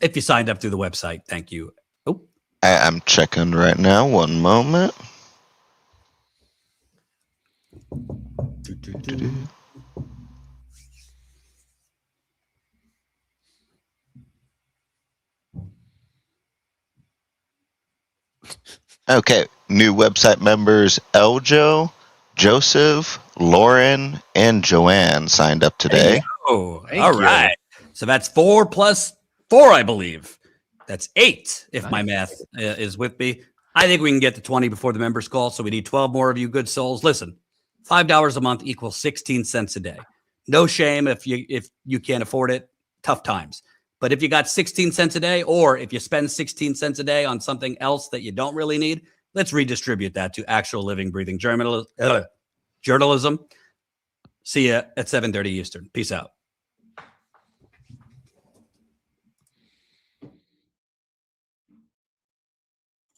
Speaker 1: If you signed up through the website, thank you. Oh,
Speaker 7: I'm checking right now. One moment. Okay, new website members Eljo, Joseph, Lauren, and Joanne signed up today.
Speaker 1: Oh, all right. So that's 4 plus 4, I believe. That's 8, if my math is with me. I think we can get to 20 before the members call, so we need 12 more of you good souls. Listen, $5 a month equals 16 cents a day. No shame if you can't afford it. Tough times. But if you got 16 cents a day, or if you spend 16 cents a day on something else that you don't really need, let's redistribute that to actual living, breathing journalism. See ya at 7:30 Eastern. Peace out.